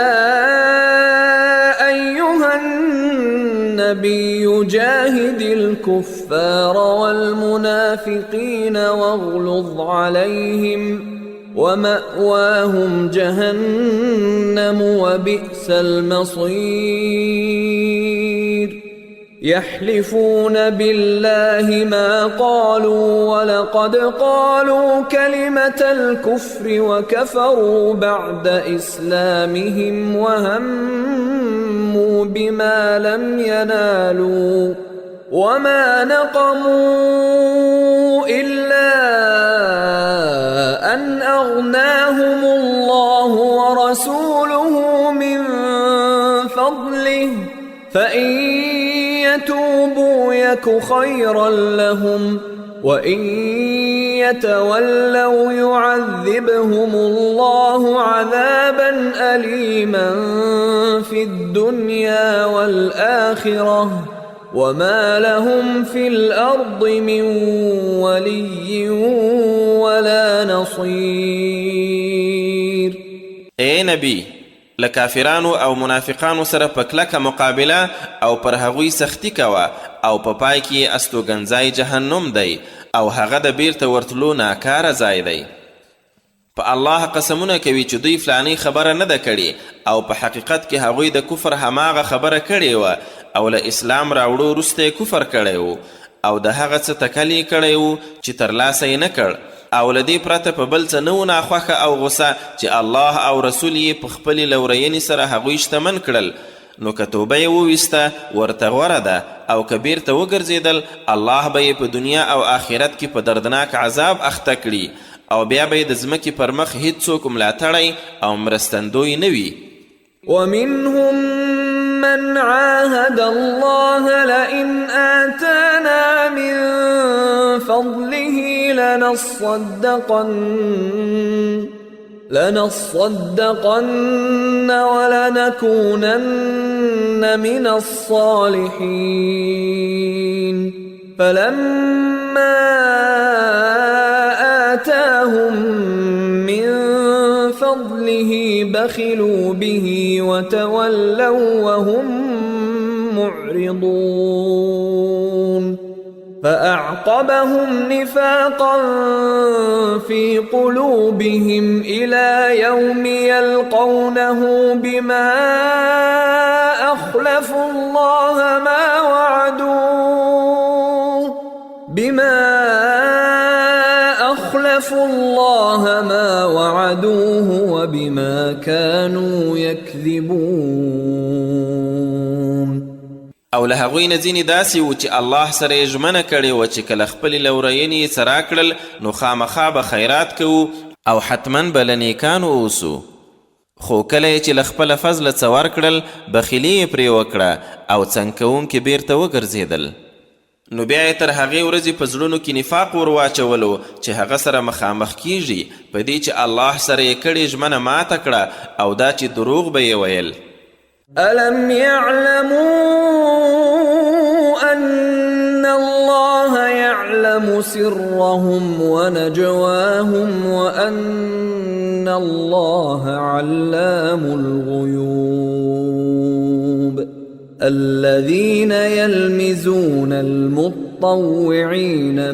أيها النبي جاهد الكفار والمنافقين واغلظ عليهم ومأواهم جهنم وبئس المصير. يحلفون بالله ما قالوا ولقد قالوا كلمة الكفر وكفروا بعد إسلامهم وهموا بما لم ينالوا وما نقموا إلا أن أغناهم الله ورسوله من فضله فإن يتوبوا يك خيرا لهم وإن يتولوا يعذبهم الله عذابا أليما في الدنيا والآخرة وما لهم في الأرض من ولي ولا نصير. اے نبی، لکافرانو او منافقانو سره په کلکه مقابله او پر هغوی سختی کوه او په پای کې استوګنځای جهنم دی او هغه د بیرته ورتلو ناکاره ځای دی. په الله قسمونه کوي چې دوی فلانی خبره نه ده کړې او په حقیقت کې هغوی د کفر هماغه خبره کړې وه او له اسلام راوړو وروسته کفر کړی و او د هغه څه تکل یې کړی و چې ترلاسه یې نه کړ او له دې پرته په بل څه نه و ناخوښه او غصه چې الله او رسول یې په خپلې لورینې سره هغوی شتمن کړل، نو که توبه یې وویسته ورته غوره ده او که بیرته وګرځېدل الله به یې په دنیا او آخرت کې په دردناک عذاب اخته کړي او بیا به یې د ځمکې پر مخ هیڅوک ملاتړی او مرستندوی نه وي. ومنهم من عاهد الله لئن آتانا من فضله لنصدقن ولنكونن من الصالحين فلما آتاهم من فضله بخلوا به وتولوا وهم معرضون فأعقبهم نفاقا في قلوبهم إلى يوم يلقونه بما أخلفوا الله ما وعدوه وبما كانوا يكذبون. او له هغوی نه ځینې داسې و چې الله سره یې ژمنه کړې وه چې کله خپلې لورینې یې څه راکړل نو خامخا به خیرات کوو او حتما به له نیکانو اوسو، خو کله یې چې له خپله فضله څه ورکړل بخیلي یې پرې وکړه او څنګ کوونکې بیرته وګرځېدل، نو بیا یې تر هغې ورځې په زړونو کې نفاق ور واچولو چې هغه سره مخامخ کیږي په دې چې الله سره یې کړې ژمنه ماته کړه او دا چې دروغ به یې ویل. ألم يعلموا أن الله يعلم سرهم ونجواهم وأن الله علام الغيوب الذين يلمزون المطوعين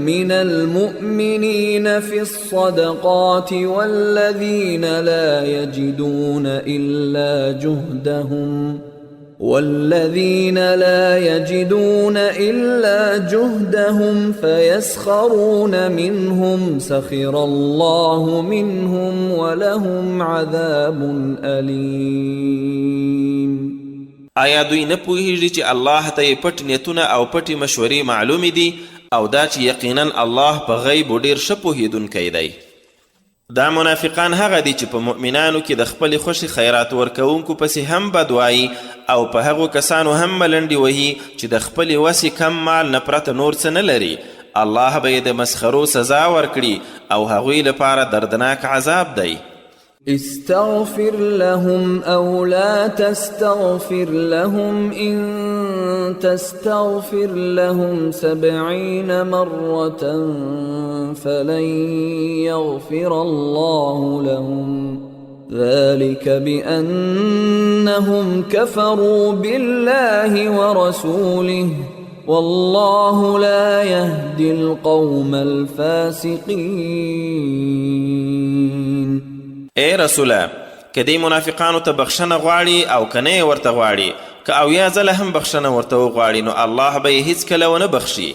من المؤمنين في الصدقات والذين لا يجدون إلا جهدهم فيسخرون منهم سخر الله منهم ولهم عذاب أليم. آیا دوی نه پوهیږي چې الله ته یې پټ نیتونه او پټې مشورې معلومې دي او دا چې یقینا الله په غیب ډیر ښه پوهیدونکی دی؟ دا منافقان هغه دي چې په مؤمنانو کې د خپلې خوښې خیرات ورکوونکو پسې هم بد وایي او په هغو کسانو هم ملنډې وهي چې د خپلې وسې کم مال نه پرته نور څه نه لري. الله به یې د مسخرو سزا ورکړي او هغوی لپاره دردناک عذاب دی. استغفر لهم أو لا تستغفر لهم إن تستغفر لهم 70 مرة فلن يغفر الله لهم ذلك بأنهم كفروا بالله ورسوله والله لا يهدي القوم الفاسقين. اے رسوله که دی منافقانو ته بخښنه غواړي او که نه یې ورته غواړي که اویا ځله هم بخښنه ورته وغواړي نو الله به یې هیڅکله ونه بخښي.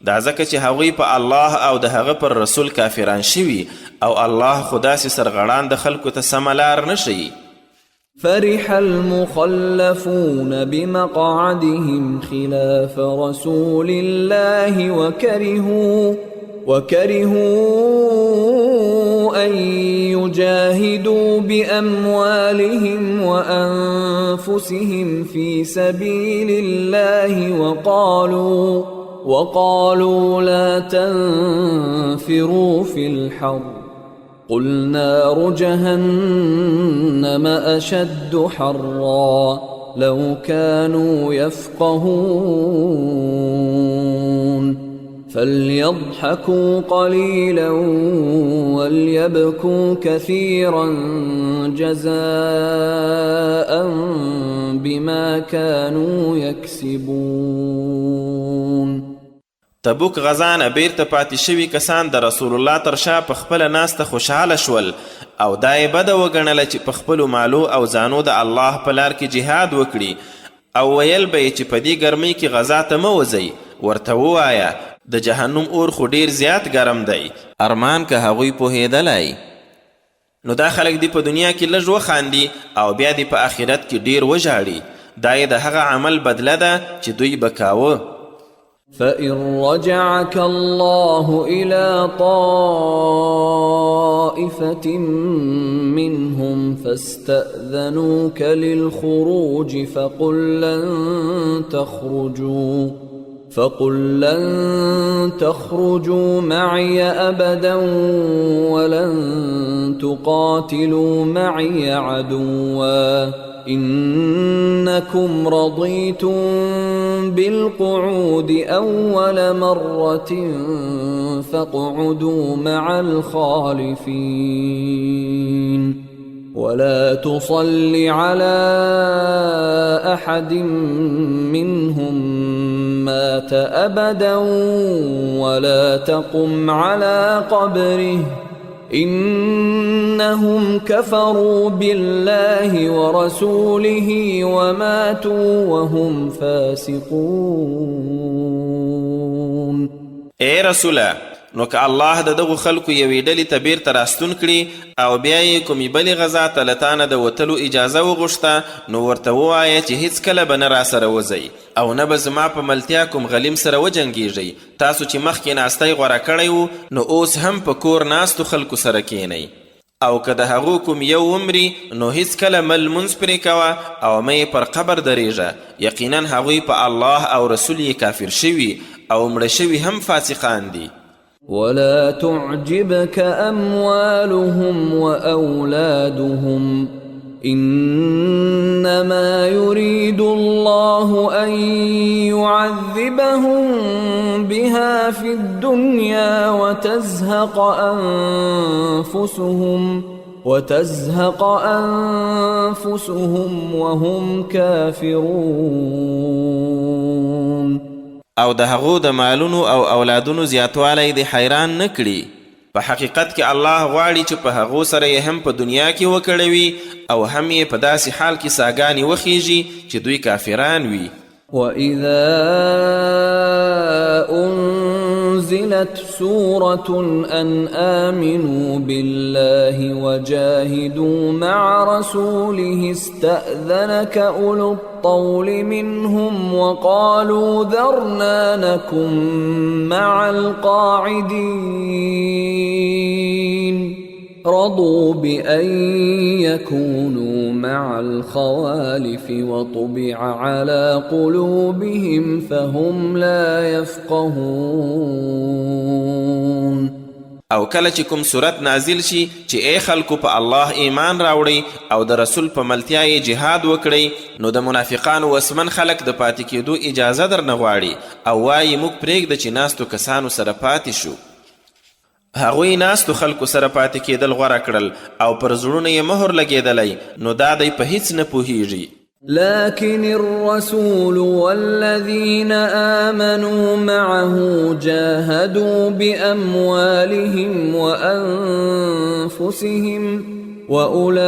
دا ځکه چې هغوی په الله او د هغه پر رسول کافران شوي او الله خو داسې سرغړان د خلکو ته سمه لار نه ښیي. فرح المخلفون بمقعدهم خلاف رسول الله وكرهوا أن يجاهدوا بأموالهم وأنفسهم في سبيل الله وقالوا لا تنفروا في الحر قل نار جهنم أشد حرا لو كانوا يفقهون فليضحكوا قليلا وليبكوا كثيرا جزاء بما كانوا يكسبون. تبوک غزا نه بیرته پاتې شوي کسان د رسول الله تر شا په خپله ناسته خوشحاله شول او دا یې بده وګڼله چې په خپلو مالو او ځانو د الله په لار کې جهاد وکړي او ویل به یې چې په دې ګرمۍ کې غزا ته مه وځئ. ورته ووایه د جهنم اور خو ډیر زیات ګرم دی. ارمان که هغوی پوهېدلی نو دا خلک دی په دنیا کې لږ وخاندي او بیا دی په آخرت کې ډیر وژاړي. دا یې د هغه عمل بدله ده چې دوی به کاوه. فإن رجعك الله إلى طائفة منهم فاستأذنوك للخروج فقل لن تخرجوا معي أبدا ولن تقاتلوا معي عدوا إنكم رضيتم بالقعود أول مرة فاقعدوا مع الخالفين ولا تصل على أحد منهم مات أبدا ولا تقم على قبره إنهم كفروا بالله ورسوله وماتوا وهم فاسقون. اے رسوله نو که الله د دغو خلکو یوې ډلې ته بیرته راستون کړي او بیا یې کومې بلې غذا ته له تانه د وتلو اجازه وغوښته نو ورته ووایه چې هیڅکله به نه راسره وځئ او نه به زما په ملتیا کوم غلیم سره وجنګیږئ. تاسو چې مخکې ناستی غوره کړی و نو اوس هم په کور ناستو خلکو سره کینئ او که د هغو کوم یو ومري نو هیڅکله مه لمونځ پرې کوه او مه یې پر قبر درېږه. یقینا هغوی په الله او رسول یې کافر شوي او مړه شوي هم فاسقان دي. ولا تعجبك أموالهم وأولادهم إنما يريد الله أن يعذبهم بها في الدنيا وتزهق أنفسهم وهم كافرون. او د هغو د مالونو او اولادونو زیاتوالی د حیران نه کړي. په حقیقت کې الله غواړي چې په هغو سره یې هم په دنیا کې وکړوي او هم یې په داسې حال کې ساګانې وخیږي چې دوی کافران وي. وَإِذَا أُنزِلَتْ سُورَةٌ أَنْ آمِنُوا بِاللَّهِ وَجَاهِدُوا مَعَ رَسُولِهِ اسْتَأْذَنَكَ أُولُو الطَّوْلِ مِنْهُمْ وَقَالُوا ذَرْنَا نَكُنْ مَعَ الْقَاعِدِينَ رضوا بأن يكونوا مع الخوالف وطبع على قلوبهم فهم لا يفقهون. او کله چې کوم صورت نازل شي چې ای خلکو په الله ایمان راوړئ او د رسول په ملتیا یې جهاد وکړئ نو د منافقانو وسمن خلک د پاتې کېدو اجازه در نه غواړي او وایي موږ پرېږده چې ناستو کسانو سره پاتې شو. هغوی ناستو خلکو سره پاتې کېدل غوره کړل او پر زړونو یې مهر لګېدلی نو دا دی په هیڅ نه پوهیږي. لكن الرسول والذين آمنوا معه جاهدوا بأموالهم وأولئك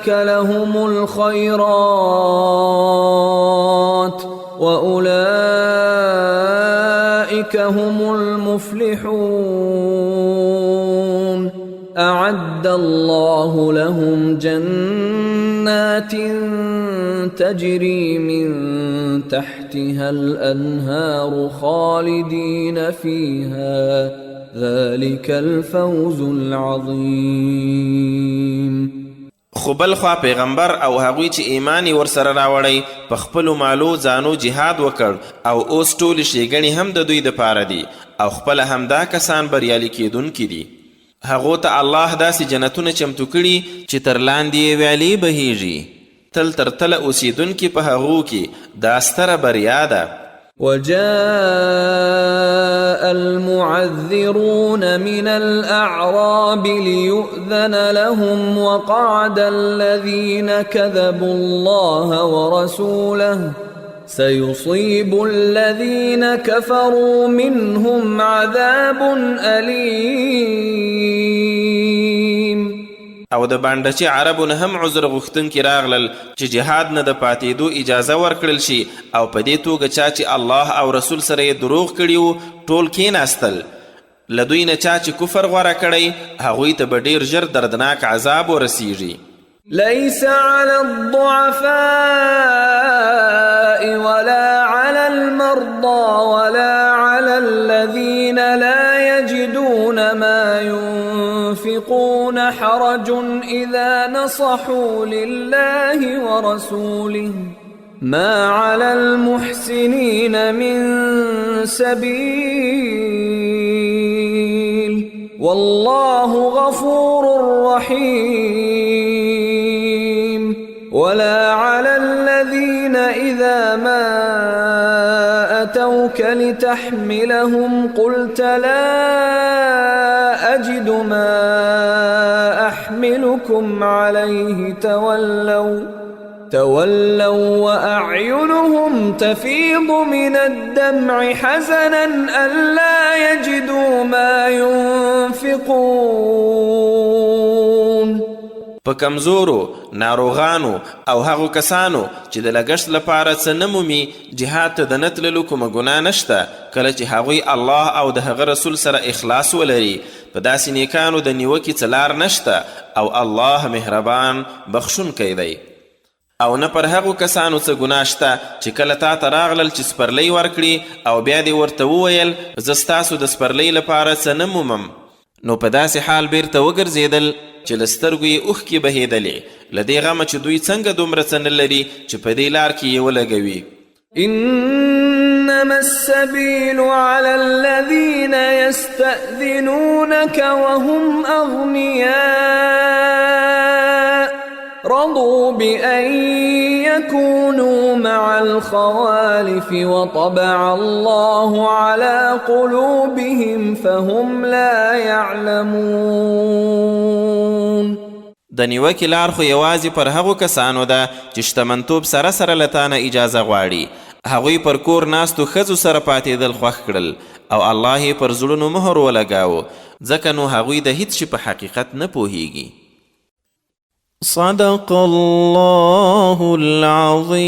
لهم الخيرات وأولئك هم المفلحون أعد الله لهم جنات تجري من تحتها الأنهار خالدين فيها ذلك الفوز العظيم. خو بل خوا پیغمبر او هغوی چې ایمان یې ورسره راوړی په خپلو مالو ځانو جهاد وکړ او اوس ټولې ښېګڼې هم د دوی دپاره دي او خپله همدا کسان بریالي کیدونکي دي. هغو ته الله داسې جنتونه چمتو کړي چې تر لاندې یې ویالې بهیږي، تل تر تله اوسیدونکي په هغو کې دا ستره بریا ده. وجاء المعذرون من الأعراب ليؤذن لهم وقعد الذين كذبوا الله ورسوله سيصيب الذين كفروا منهم عذاب أليم. او د بانډچې عربو نه هم عذر غوښتونکي راغلل چې جهاد نه د پاتېدو اجازه ورکړل شي او په دې توګه چا چې الله او رسول سره یې دروغ کړي وو ټول کېناستل. له دوی نه چا چې کفر غوره کړی هغوی ته به ډېر ژر دردناک عذاب ورسیږي. ليس على الضعفاء ولا على المرضى ولا على الذين لا يجدون ما ينفقون حرج إذا نصحوا لله ورسوله ما على المحسنين من سبيل والله غفور رحيم. ولا على الذين إذا ما أتوك لتحملهم قلت لا أجد ما أحملكم عليه تولوا وأعينهم تفيض من الدمع حزنا ألا يجدوا ما ينفقون. په کمزورو، ناروغانو او هغو کسانو چې د لګښت لپاره څه نه مومي جهاد ته د نه تللو کومه ګناه نشته کله چې هغوی الله او د هغه رسول سره اخلاص ولري. په داسې نیکانو د نیوکې څه لار نشته او الله مهربان بخښونکی دی. او نه پر هغو کسانو څه ګناه شته چې کله تا ته راغلل چې سپرلی ورکړي او بیا دې ورته وویل زه ستاسو د سپرلی لپاره څه نه مومم، نو په داسې حال بیرته وګرځېدل چې له سترګو یې اوښکې بهېدلې له دې غمه چې دوی څنګه دومره څه نه لري چې په دې لار کې یې ولګوي. إنما السبيل على الذين يستأذنونك وهم أغنياء رضوا بأن يكونوا مع الخوالف وطبع الله على قلوبهم فهم لا يعلمون. د نیوکې لار خو یوازې پر هغو کسانو ده چې شتمنتوب سره سره له تانه اجازه غواړي. هغوی پر کور ناستو ښځو سره پاتېدل خوښ کړل او الله یې پر زړونو مهر ولګاوه ځکه نو هغوی د هیڅ شي په حقیقت نه پوهیږي. صدق الله العظیم.